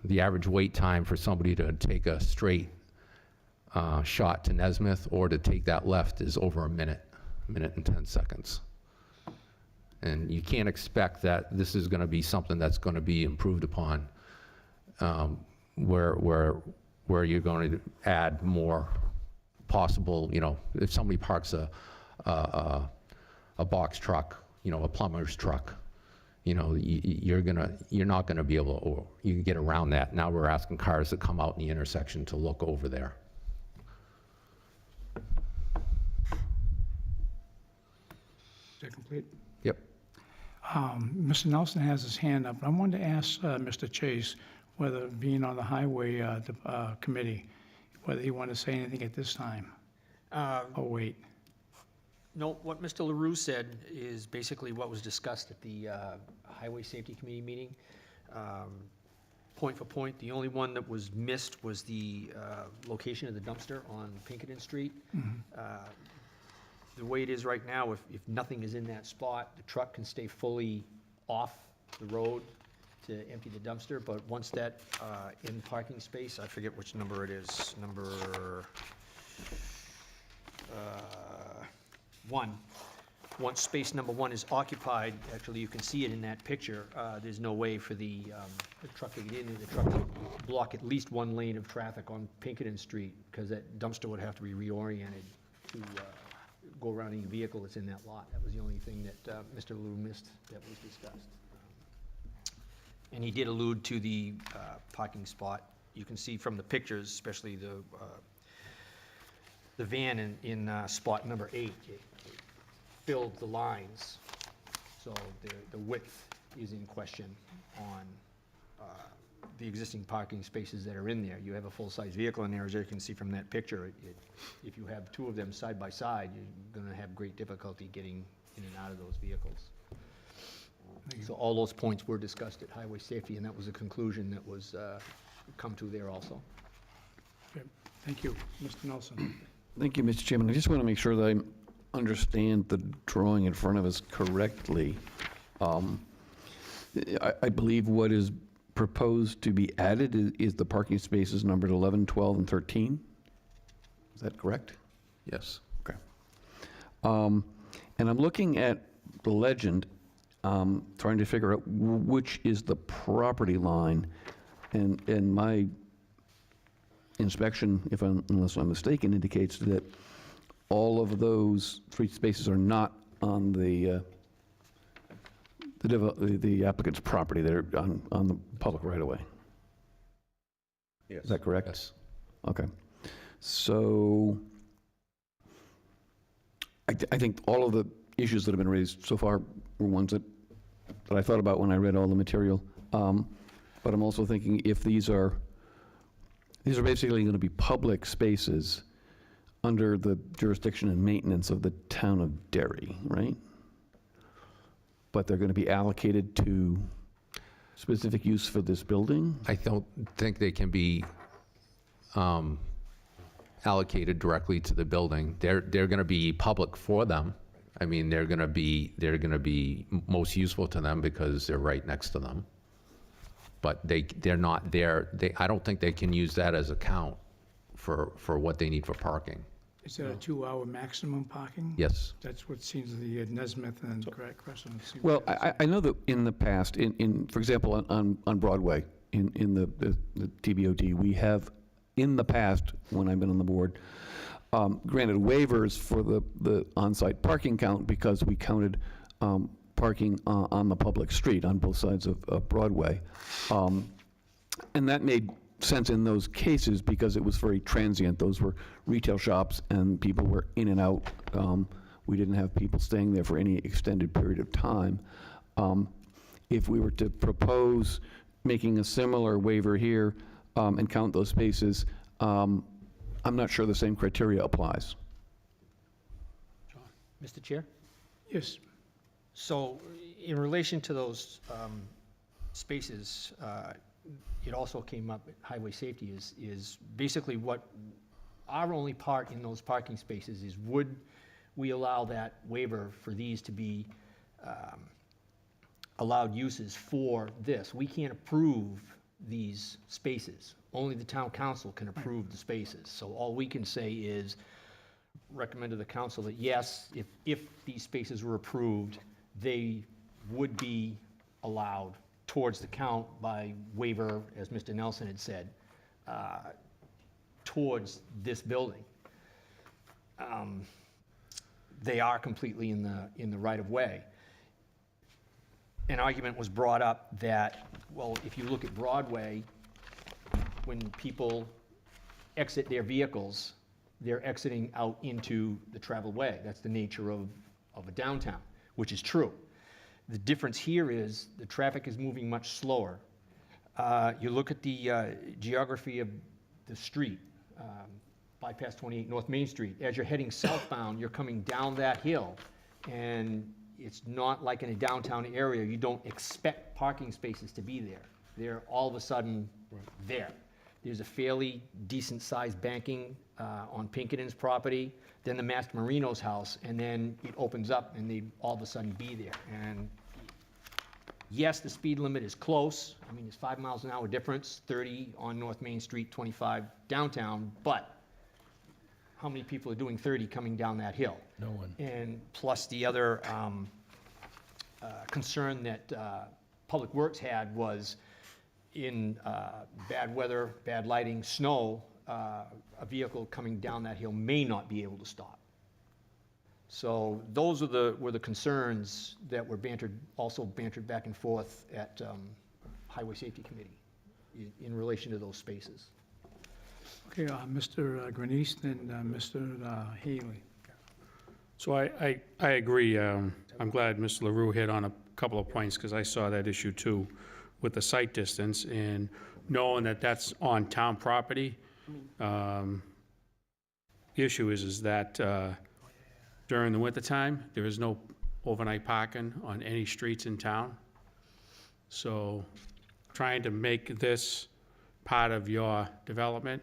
The average wait time for somebody to take a straight shot to Nesmith or to take that left is over a minute and 10 seconds. And you can't expect that this is gonna be something that's gonna be improved upon, where you're going to add more possible, if somebody parks a box truck, a plumber's truck, you're not gonna be able to, or you can get around that. Now we're asking cars to come out in the intersection to look over there. Is that complete? Yep. Mr. Nelson has his hand up. I wanted to ask Mr. Chase, whether, being on the highway committee, whether he wanted to say anything at this time. Oh, wait. No, what Mr. LaRue said is basically what was discussed at the Highway Safety Committee meeting. Point for point, the only one that was missed was the location of the dumpster on Pinkerton Street. The way it is right now, if nothing is in that spot, the truck can stay fully off the road to empty the dumpster, but once that in parking space, I forget which number it is, number 1. Once space number 1 is occupied, actually you can see it in that picture, there's no way for the truck to get in there. The truck would block at least one lane of traffic on Pinkerton Street, because that dumpster would have to be reoriented to go around any vehicle that's in that lot. That was the only thing that Mr. Lou missed that was discussed. And he did allude to the parking spot. You can see from the pictures, especially the van in spot number 8, it filled the lines. So the width is in question on the existing parking spaces that are in there. You have a full-size vehicle in there, as you can see from that picture. If you have two of them side by side, you're going to have great difficulty getting in and out of those vehicles. So all those points were discussed at Highway Safety, and that was a conclusion that was come to there also. Okay. Thank you. Mr. Nelson. Thank you, Mr. Chairman. I just want to make sure that I understand the drawing in front of us correctly. I believe what is proposed to be added is the parking spaces numbered 11, 12, and 13. Is that correct? Yes. Okay. And I'm looking at the legend, trying to figure out which is the property line. And my inspection, unless I'm mistaken, indicates that all of those street spaces are not on the applicant's property. They're on the public right-of-way. Yes. Is that correct? Yes. Okay. So I think all of the issues that have been raised so far were ones that I thought about when I read all the material. But I'm also thinking if these are basically going to be public spaces under the jurisdiction and maintenance of the town of Derry, right? But they're going to be allocated to specific use for this building? I don't think they can be allocated directly to the building. They're going to be public for them. I mean, they're going to be most useful to them because they're right next to them. But they're not there. I don't think they can use that as a count for what they need for parking. Is that a 2-hour maximum parking? Yes. That's what seems the Nesmith and Crescent. seem Well, to- I know that in the past, for example, on Broadway, in the TBOD, we have, in the past, when I've been on the board, granted waivers for the on-site parking count because we counted parking on the public street on both sides of Broadway. And that made sense in those cases because it was very transient. Those were retail shops and people were in and out. We didn't have people staying there for any extended period of time. If we were to propose making a similar waiver here and count those spaces, I'm not sure the same criteria applies. Mr. Chair? Yes, So in relation to those spaces, it also came up, highway safety is basically what our only part in those parking spaces is, would we allow that waiver for these to be allowed uses for this? We can't approve these spaces. Only the town council can approve the spaces. So all we can say is recommend to the council that yes, if these spaces were approved, they would be allowed towards the count by waiver, as Mr. Nelson had said, towards this building. They are completely in the right-of-way. An argument was brought up that, well, if you look at Broadway, when people exit their vehicles, they're exiting out into the traveled way. That's the nature of a downtown, which is true. The difference here is the traffic is moving much slower. You look at the geography of the street, bypass 28 North Main Street. As you're heading southbound, you're coming down that hill, and it's not like in a downtown area. You don't expect parking spaces to be there. They're all of a sudden there. There's a fairly decent-sized banking on Pinkerton's property, then the Master Marino's house, and then it opens up and they all of a sudden be there. And yes, the speed limit is close. I mean, it's 5 miles an hour difference, 30 on North Main Street, 25 downtown, but how many people are doing 30 coming down that hill? No one. And plus the other concern that Public Works had was in bad weather, bad lighting, snow, a vehicle coming down that hill may not be able to stop. So those were the concerns that were also bantered back and forth at Highway Safety Committee in relation to those spaces. okay, Mr. Granise and Mr. Haley. So I agree. I'm glad Mr. LaRue hit on a couple of points, because I saw that issue too with the site distance, and knowing that that's on town property. The issue is that during the wintertime, there is no overnight parking on any streets in town. So trying to make this part of your development,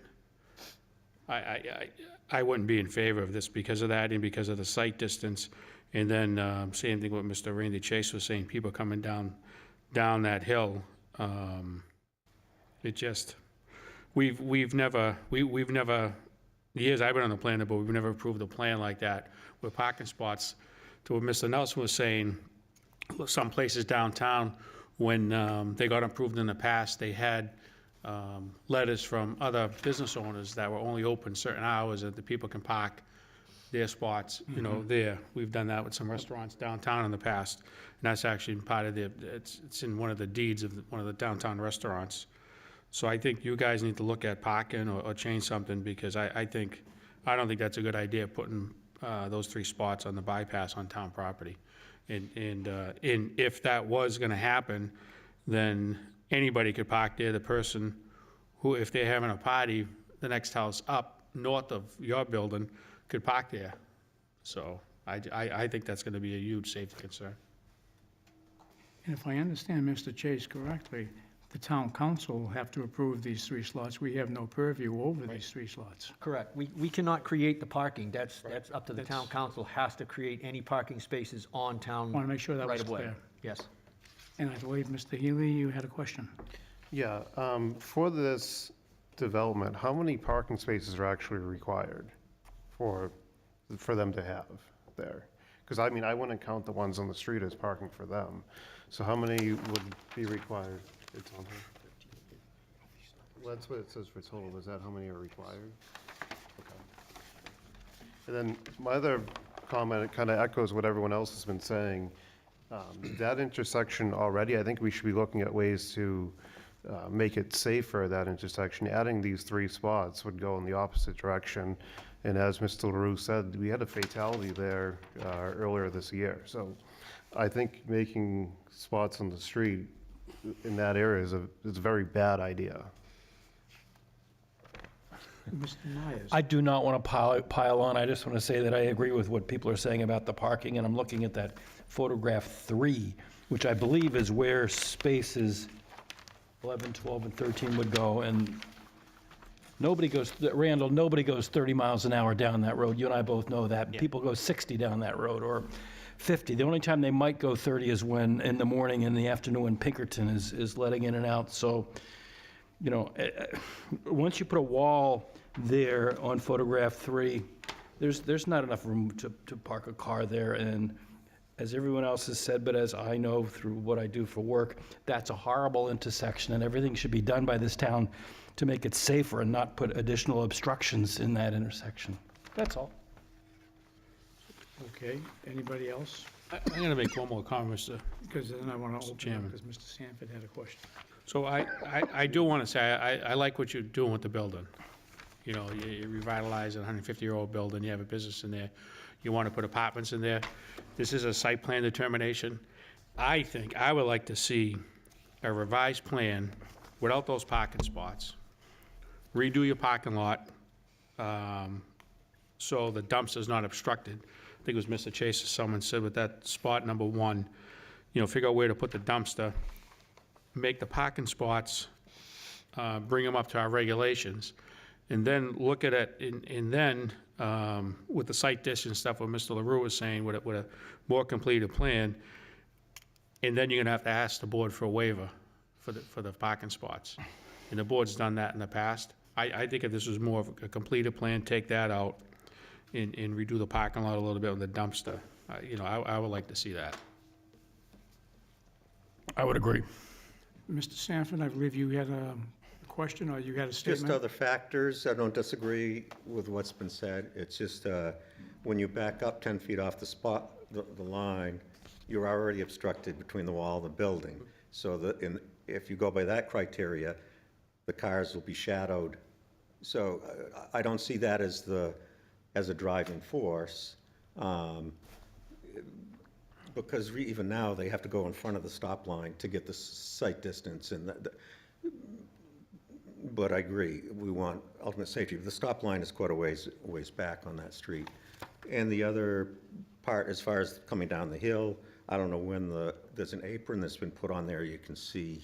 I wouldn't be in favor of this because of that and because of the site distance. And then same thing what Mr. Randy Chase was saying, people coming down down that hill. It just, we've never, the years I've been on the planning board, we've never approved a plan like that with parking spots. To what Mr. Nelson was saying, some places downtown, when they got approved in the past, they had letters from other business owners that were only open certain hours that the people can park their spots, you know, there. We've done that with some restaurants downtown in the past, and that's actually part of it's in one of the deeds of one of the downtown restaurants. So I think you guys need to look at parking or change something, because I don't think that's a good idea, putting those 3 spots on the bypass on town property. And if that was gonna happen, then anybody could park there. The person who, if they're having a party, the next house up, north of your building, could park there. So I think that's gonna be a huge safety concern. And if I understand Mr. Chase correctly, the town council will have to approve these 3 slots. We have no purview over these 3 slots. Correct. We cannot create the parking. That's up to the town council, has to create any parking spaces on town Want to make sure that was right of way. clear. Yes. And I believe, Mr. Healy, you had a question. Yeah, for this development, how many parking spaces are actually required for them to have there? Because I mean, I wouldn't count the ones on the street as parking for them. So how many would be required? It's on here. Well, that's what it says for total. Is that how many are required? Okay. And then my other comment, it kind of echoes what everyone else has been saying. That intersection already, I think we should be looking at ways to make it safer, that intersection. Adding these 3 spots would go in the opposite direction. And as Mr. LaRue said, we had a fatality there earlier this year. So I think making spots on the street in that area is a very bad idea. Mr. Myers? I do not want to pile on. I just want to say that I agree with what people are saying about the parking, and I'm looking at that photograph 3, which I believe is where spaces 11, 12, and 13 would go, and nobody goes, Randall, nobody goes 30 miles an hour down that road. You and I both know that. People go 60 down that road, or 50. The only time they might go 30 is when, in the morning, in the afternoon, when Pinkerton is letting in and out. So, you know, once you put a wall there on photograph 3, there's not enough room to park a car there. And as everyone else has said, but as I know through what I do for work, that's a horrible intersection, and everything should be done by this town to make it safer and not put additional obstructions in that intersection. That's all. Okay, anybody else? I'm gonna make one more comment, Mr. Because then I want to open Chairman. up, because Mr. Sanford had a question. So I do want to say, I like what you're doing with the building. You know, you revitalize a 150-year-old building, you have a business in there, you want to put apartments in there. This is a site plan determination. I think, I would like to see a revised plan without those parking spots. Redo your parking lot, so the dumpster's not obstructed. I think it was Mr. Chase or someone said with that spot number 1, you know, figure out where to put the dumpster, make the parking spots, bring them up to our regulations, and then look at it, and then, with the site distance stuff, what Mr. LaRue was saying, with a more completed plan, and then you're gonna have to ask the board for a waiver for the parking spots. And the board's done that in the past. I think if this was more of a completed plan, take that out and redo the parking lot a little bit with the dumpster. You know, I would like to see that. I would agree. Mr. Sanford, I believe you had a question, or you had a Just statement? other factors, I don't disagree with what's been said. It's just, when you back up 10 feet off the line, you're already obstructed between the wall and the building. So if you go by that criteria, the cars will be shadowed. So I don't see that as a driving force, because even now, they have to go in front of the stop line to get the sight distance, and but I agree, we want ultimate safety. The stop line is quite a ways back on that street. And the other part, as far as coming down the hill, I don't know when there's an apron that's been put on there, you can see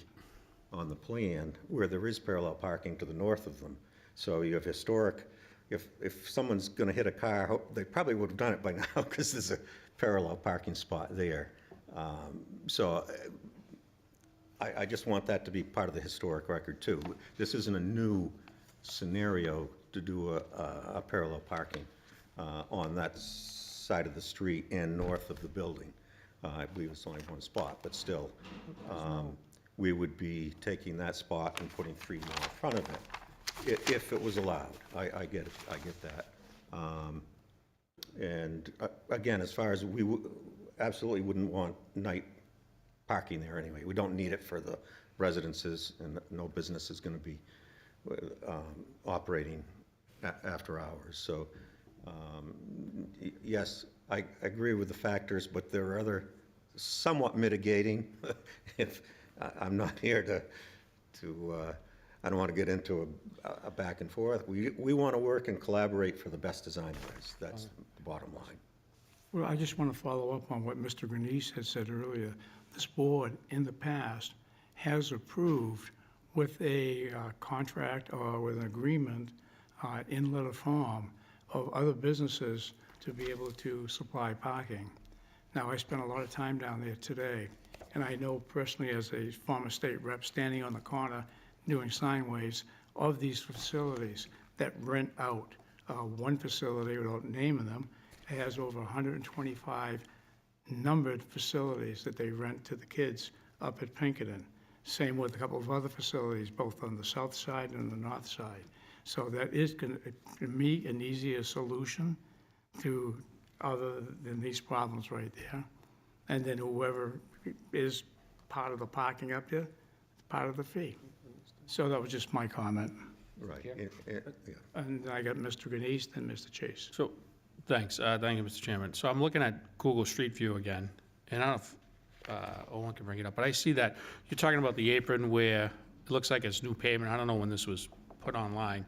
on the plan, where there is parallel parking to the north of them. So you have historic, if someone's gonna hit a car, they probably would have done it by now, because there's a parallel parking spot there. So I just want that to be part of the historic record, too. This isn't a new scenario to do a parallel parking on that side of the street and north of the building. I believe it's only one spot, but still, we would be taking that spot and putting 3 more in front of it, if it was allowed. I get it, I get that. And again, as far as absolutely wouldn't want night parking there anyway. We don't need it for the residences, and no business is going to be operating after hours. So, yes, I agree with the factors, but there are other somewhat mitigating. If I'm not here to I don't want to get into a back and forth. We want to work and collaborate for the best design ways. That's the bottom line. Well, I just want to follow up on what Mr. Grenice had said earlier. This board, in the past, has approved with a contract or with an agreement in letter form of other businesses to be able to supply parking. Now, I spent a lot of time down there today, and I know personally as a former state rep standing on the corner doing sign waves of these facilities that rent out. One facility, without naming them, has over 125 numbered facilities that they rent to the kids up at Pinkerton. Same with a couple of other facilities, both on the south side and the north side. So that is going to be an easier solution to other than these problems right there. And then whoever is part of the parking up there, part of the fee. So that was just my comment. Right. Yeah. And I got Mr. Grenice, then Mr. Chase. So, thanks. Thank you, Mr. Chairman. So I'm looking at Google Street View again, and I don't know if Owen can bring it up, but I see that you're talking about the apron where it looks like it's new pavement. I don't know when this was put online,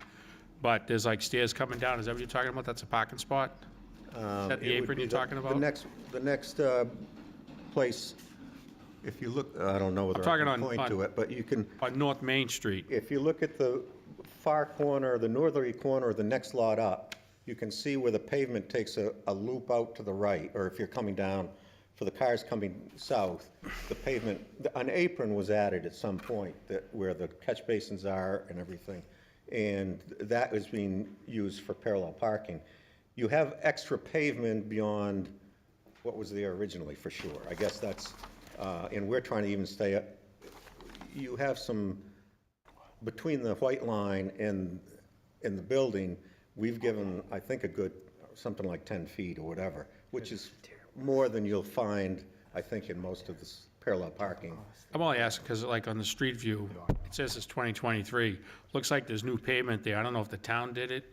but there's like stairs coming down. Is that what you're talking about? That's a parking spot? Is that the It would apron be you're talking about? The next place, if you look, I don't know whether I'm talking I can on- point to on- it, but you can, On North Main Street. if you look at the far corner, the northerly corner of the next lot up, you can see where the pavement takes a loop out to the right, or if you're coming down, for the cars coming south, the pavement, an apron was added at some point that, where the catch basins are and everything, and that is being used for parallel parking. You have extra pavement beyond what was there originally, for sure. I guess that's, and we're trying to even stay up. You have some, between the white line and the building, we've given, I think, a good, something like 10 feet or whatever, which is more than you'll find, I think, in most of this parallel parking. I'm only asking because like on the street view, it says it's 2023. Looks like there's new pavement there. I don't know if the town did it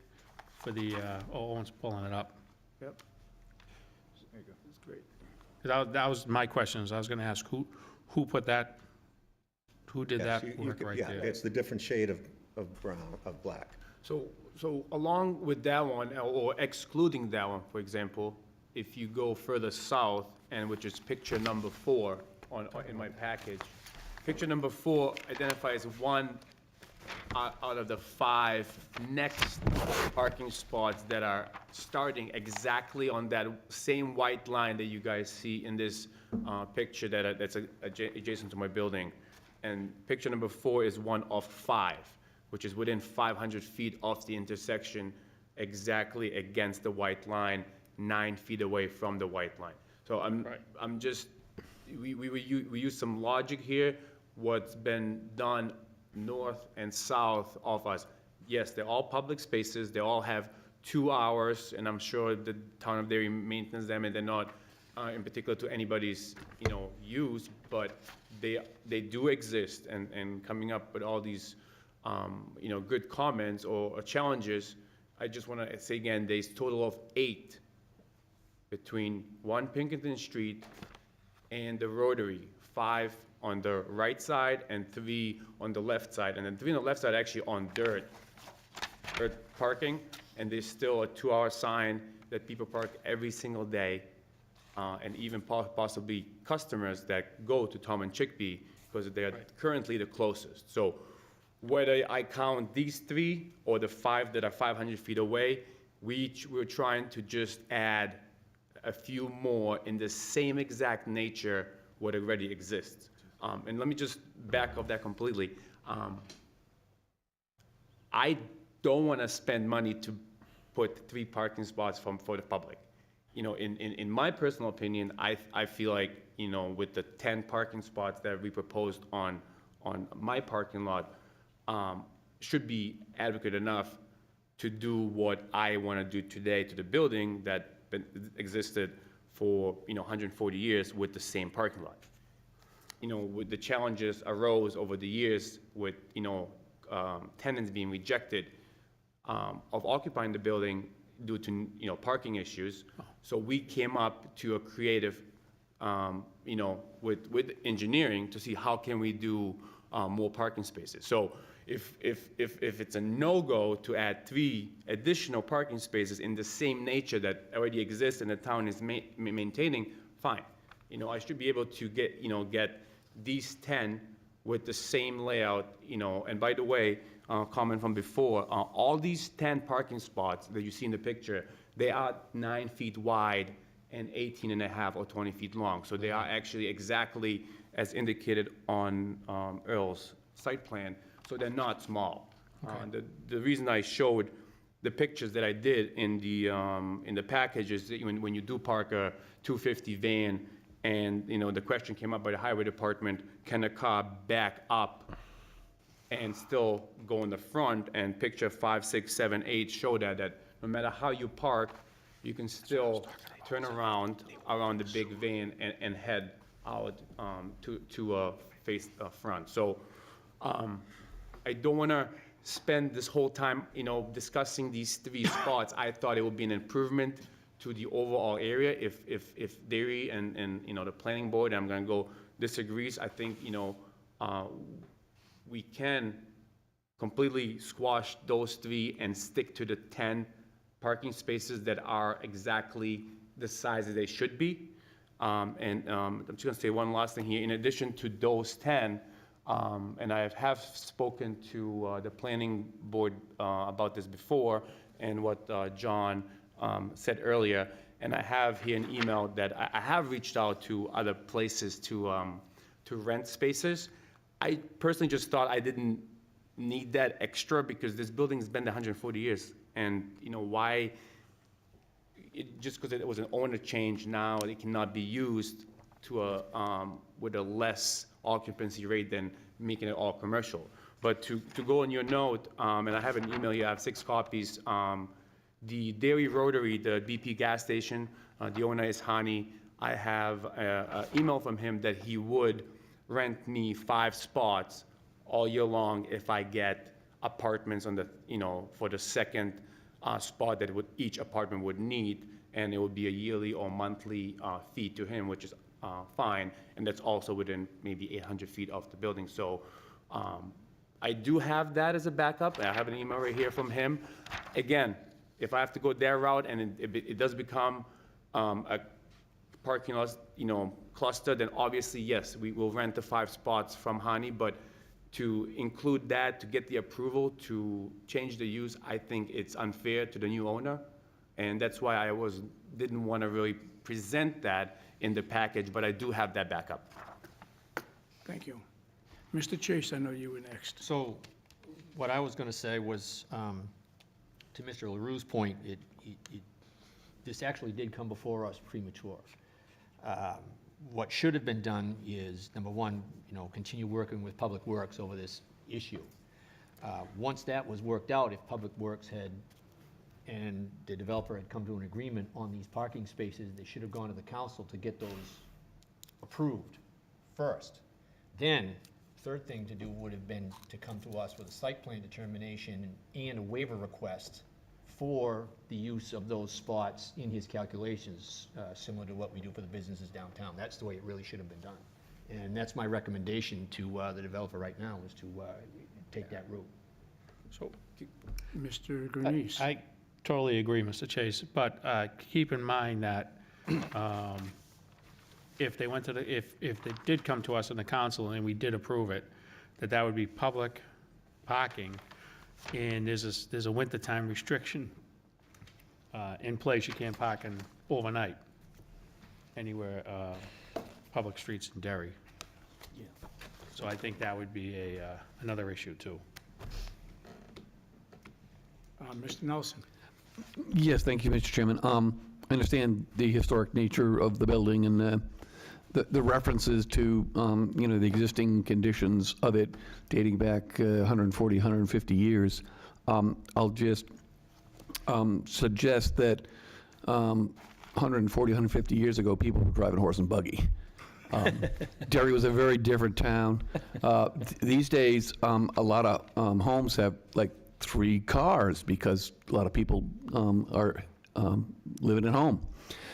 for the, Owen's pulling it up. Yep. There you go. That's great. That was my questions. I was gonna ask who put that, who did Yes, that you work could- right yeah, there? it's the different shade of brown, of black. So along with that one, or excluding that one, for example, if you go further south, and which is picture number 4 in my package, picture number 4 identifies one out of the 5 next parking spots that are starting exactly on that same white line that you guys see in this picture that's adjacent to my building. And picture number 4 is one of 5, which is within 500 feet of the intersection, exactly against the white line, 9 feet away from the white line. So I'm just, we use some logic here. What's been done north and south of us, yes, they're all public spaces. They all have 2 hours, and I'm sure the town of Derry maintains them, and they're not in particular to anybody's, use, but they do exist. And coming up with all these, good comments or challenges, I just want to say again, there's a total of 8 between 1 Pinkerton Street and the Rotary, 5 on the right side and 3 on the left side. And then 3 on the left side actually on dirt parking, and there's still a 2-hour sign that people park every single day, and even possibly customers that go to Tom and Chickpea because they are currently the closest. So whether I count these 3 or the 5 that are 500 feet away, we're trying to just add a few more in the same exact nature what already exists. And let me just back up that completely. I don't want to spend money to put 3 parking spots for the public. You know, in my personal opinion, I feel like, you know, with the 10 parking spots that we proposed on my parking lot, should be adequate enough to do what I want to do today to the building that existed for, you know, 140 years with the same parking lot. You know, with the challenges arose over the years with, you know, tenants being rejected of occupying the building due to, you know, parking issues. So we came up to a creative, you know, with engineering to see how can we do more parking spaces. So if it's a no-go to add 3 additional parking spaces in the same nature that already exists and the town is maintaining, fine. You know, I should be able to get these 10 with the same layout, you know, and by the way, comment from before, all these 10 parking spots that you see in the picture, they are 9 feet wide and 18.5 or 20 feet long. So they are actually exactly as indicated on Earl's site plan. So they're not small. The reason I showed the pictures that I did in the package is that when you do park a 250 van, and, you know, the question came up by the highway department, can a car back up and still go in the front? And picture 5, 6, 7, 8 show that no matter how you park, you can still turn around the big van and head out to face front. So I don't want to spend this whole time, you know, discussing these 3 spots. I thought it would be an improvement to the overall area. If Derry and you know, the planning board, I'm going to go, disagrees, I think, you know, we can completely squash those 3 and stick to the 10 parking spaces that are exactly the size that they should be. I'm just going to say one last thing here. In addition to those 10, and I have spoken to the planning board about this before, and what John said earlier, and I have here an email that I have reached out to other places to rent spaces. I personally just thought I didn't need that extra because this building's been there 140 years, and you know why? Just because it was an owner change, now it cannot be used to with a less occupancy rate than making it all commercial. But to go on your note, and I have an email here. I have 6 copies. The Dairy Rotary, the BP gas station, the owner is Hani. I have an email from him that he would rent me 5 spots all year long if I get apartments on the, you know, for the second spot that each apartment would need, and it would be a yearly or monthly fee to him, which is fine, and that's also within maybe 800 feet of the building. So I do have that as a backup. I have an email right here from him. Again, if I have to go that route and it does become a parking lot, you know, cluster, then obviously, yes, we will rent the 5 spots from Hani, but to include that, to get the approval to change the use, I think it's unfair to the new owner. And that's why I didn't want to really present that in the package, but I do have that backup. Thank you. Mr. Chase, I know you were next. So what I was going to say was, to Mr. LaRue's point, this actually did come before us premature. What should have been done is, number one, you know, continue working with Public Works over this issue. Once that was worked out, if Public Works and the developer had come to an agreement on these parking spaces, they should have gone to the council to get those approved first. Then, third thing to do would have been to come to us with a site plan determination and a waiver request for the use of those spots in his calculations, similar to what we do for the businesses downtown. That's the way it really should have been done. And that's my recommendation to the developer right now, is to take that route. So Mr. Grenice. I totally agree, Mr. Chase, but keep in mind that if they went to if they did come to us in the council and we did approve it, that would be public parking, and there's a wintertime restriction in place. You can't park overnight anywhere, public streets in Derry. So I think that would be another issue, too. Mr. Nelson? Yes, thank you, Mr. Chairman. I understand the historic nature of the building and the references to, the existing conditions of it dating back 140, 150 years. I'll just suggest that 140, 150 years ago, people were driving horse and buggy. Derry was a very different town. These days, a lot of homes have like 3 cars because a lot of people are living at home.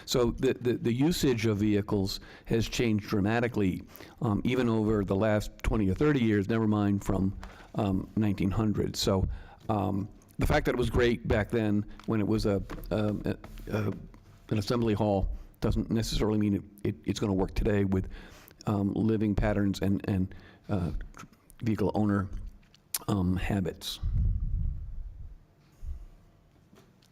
So the usage of vehicles has changed dramatically, even over the last 20 or 30 years, never mind from 1900. So the fact that it was great back then when it was an assembly hall doesn't necessarily mean it's going to work today with living patterns and vehicle owner habits.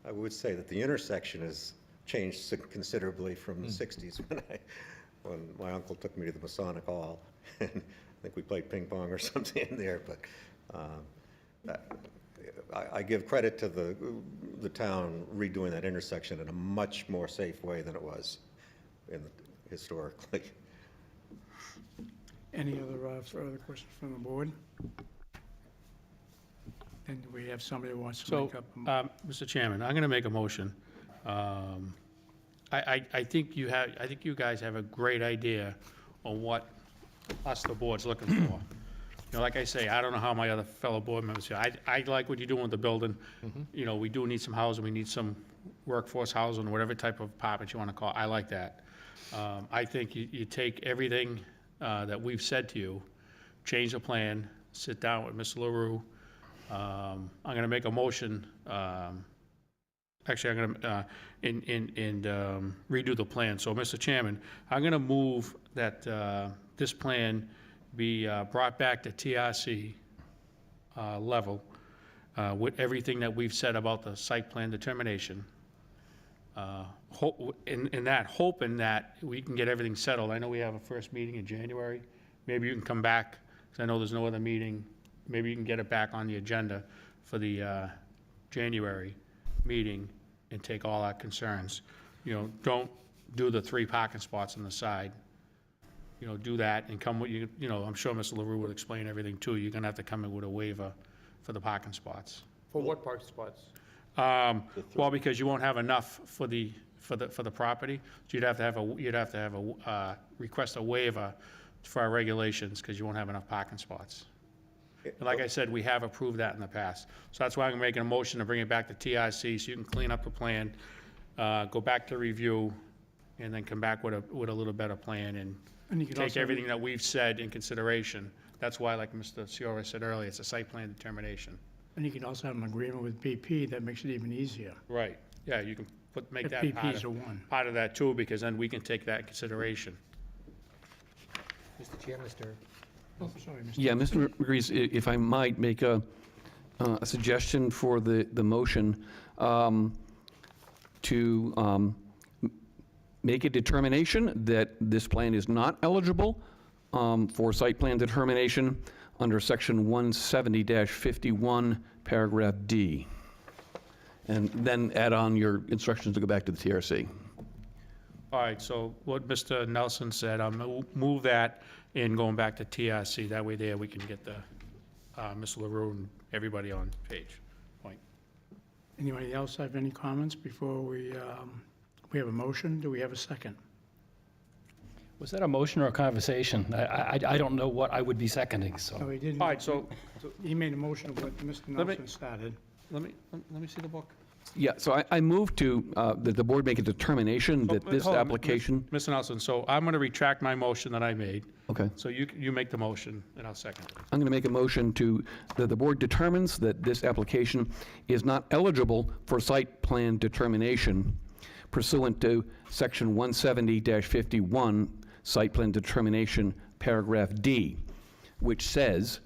I would say that the intersection has changed considerably from the 60s when my uncle took me to the Masonic Hall. And I think we played ping pong or something in there, but I give credit to the town redoing that intersection in a much more safe way than it was historically. Any other further questions from the board? And do we have somebody who wants to So, make up? Mr. Chairman, I'm going to make a motion. I think you guys have a great idea on what us, the board's looking for. You know, like I say, I don't know how my other fellow board members feel. I like what you're doing with the building. You know, we do need some housing, we need some workforce housing, whatever type of apartment you want to call it. I like that. I think you take everything that we've said to you, change the plan, sit down with Mr. LaRue. I'm going to make a motion. Actually, I'm going to redo the plan. So, Mr. Chairman, I'm going to move that this plan be brought back to TRC level with everything that we've said about the site plan determination. Hoping that we can get everything settled. I know we have a first meeting in January. Maybe you can come back, because I know there's no other meeting. Maybe you can get it back on the agenda for the January meeting and take all our concerns. You know, don't do the 3 parking spots on the side. You know, do that and come with, you know, I'm sure Mr. LaRue would explain everything too. You're gonna have to come in with a waiver for the parking spots. For what parking spots? Well, because you won't have enough for the property. So you'd have to have a request a waiver for our regulations, because you won't have enough parking spots. And like I said, we have approved that in the past. So that's why I'm making a motion to bring it back to TRC, so you can clean up the plan, go back to review, and then come back with a little better plan and you could take also- everything that we've said in consideration. That's why, like Mr. Ciora said earlier, it's a site plan determination. And you can also have an agreement with BP that makes it even easier. Right, yeah, you can make If that BP's a one. part of that too, because then we can take that in consideration. Mr. Chair, Mr. Oh, sorry, Mr. Yeah, Mr. McGrees, if I might make a suggestion for the motion to make a determination that this plan is not eligible for site plan determination under section 170-51, paragraph D. And then add on your instructions to go back to the TRC. All right, so what Mr. Nelson said, I'll move that in going back to TRC. That way there we can get the, Mr. LaRue and everybody on page. Point. Anybody else have any comments before we have a motion? Do we have a second? Was that a motion or a conversation? I don't know what I would be seconding, No, so. he didn't. All right, so He made a motion of what Mr. Let me- Nelson started. let me see the book. Yeah, so I move to, that the board make a determination that this Hold on, application, Mr. Nelson, so I'm going to retract my motion that I made. okay. So you make the motion, and I'll second it. I'm going to make a motion that the board determines that this application is not eligible for site plan determination pursuant to section 170-51, site plan determination, paragraph D, which says,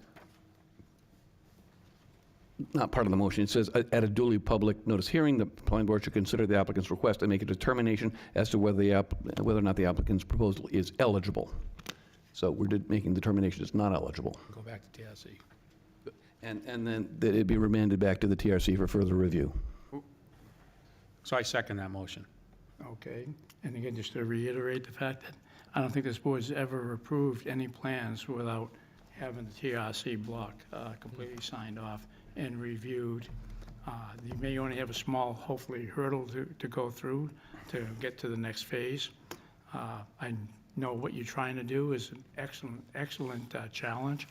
not part of the motion, it says, at a duly public notice hearing, the planning board should consider the applicant's request and make a determination as to whether or not the applicant's proposal is eligible. So we're making determination it's not eligible. Go back to TRC. And then that it be remanded back to the TRC for further review. So I second that motion. Okay, and again, just to reiterate the fact that I don't think this board's ever approved any plans without having the TRC block completely signed off and reviewed. You may only have a small, hopefully, hurdle to go through to get to the next phase. I know what you're trying to do is an excellent challenge.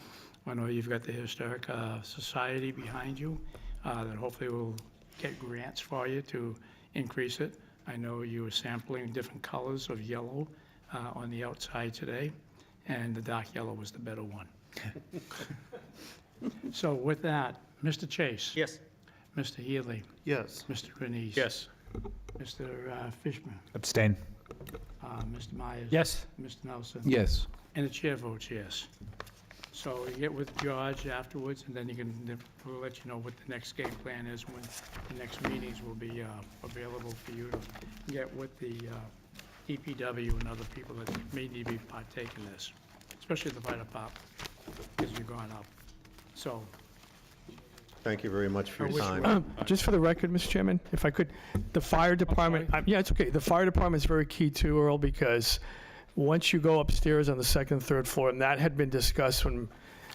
I know you've got the Historic Society behind you that hopefully will get grants for you to increase it. I know you were sampling different colors of yellow on the outside today, and the dark yellow was the better one. So with that, Mr. Chase. Yes. Mr. Healy. Yes. Mr. Grenice. Yes. Mr. Fishman. Abstain. Mr. Myers. Yes. Mr. Nelson. Yes. And the chair votes yes. So you get with George afterwards, and then we'll let you know what the next game plan is, when the next meetings will be available for you to get with the DPW and other people that may need to be partaking in this, especially the fire department, because you're going up. So, Thank you very much for I your wish time. Just for the record, Mr. Chairman, if I could, the fire department, yeah, it's okay. The fire department is very key too, Earl, because once you go upstairs on the second, third floor, and that had been discussed when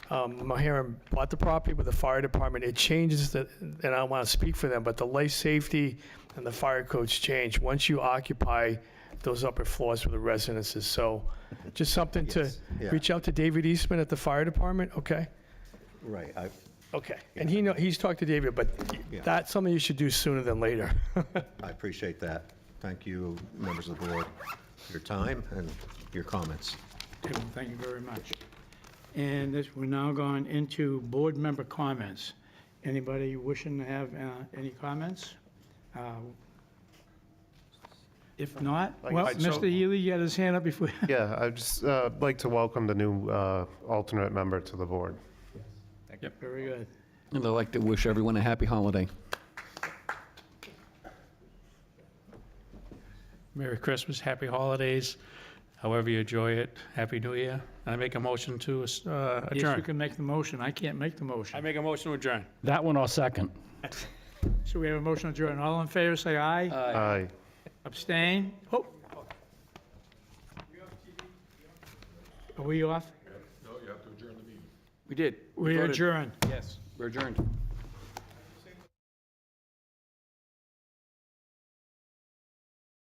Maharan bought the property with the fire department, it changes the, and I don't want to speak for them, but the life safety and the fire codes change once you occupy those upper floors for the residences. So just something to Yes, yeah. reach out to David Eastman at the fire department, okay? Right, Okay, and he's talked to David, but Yeah. that's something you should do sooner than later. I appreciate that. Thank you, members of the board, for your time and your comments. okay, well, thank you very much. And we're now going into board member comments. Anybody wishing to have any comments? If not, well, Mr. Healy, you had his hand up before. Yeah, I'd just like to welcome the new alternate member to the board. Very good. And I'd like to wish everyone a happy holiday. Merry Christmas, happy holidays, however you enjoy it, Happy New Year. I make a motion to Yes, you adjourn. can make the motion. I can't make the I motion. make a motion to adjourn. That one I'll second. So we have a motion to adjourn. All in favor, say aye. Aye. Abstain? Oh. Are we off? We did. We voted. adjourn. Yes, we're adjourned.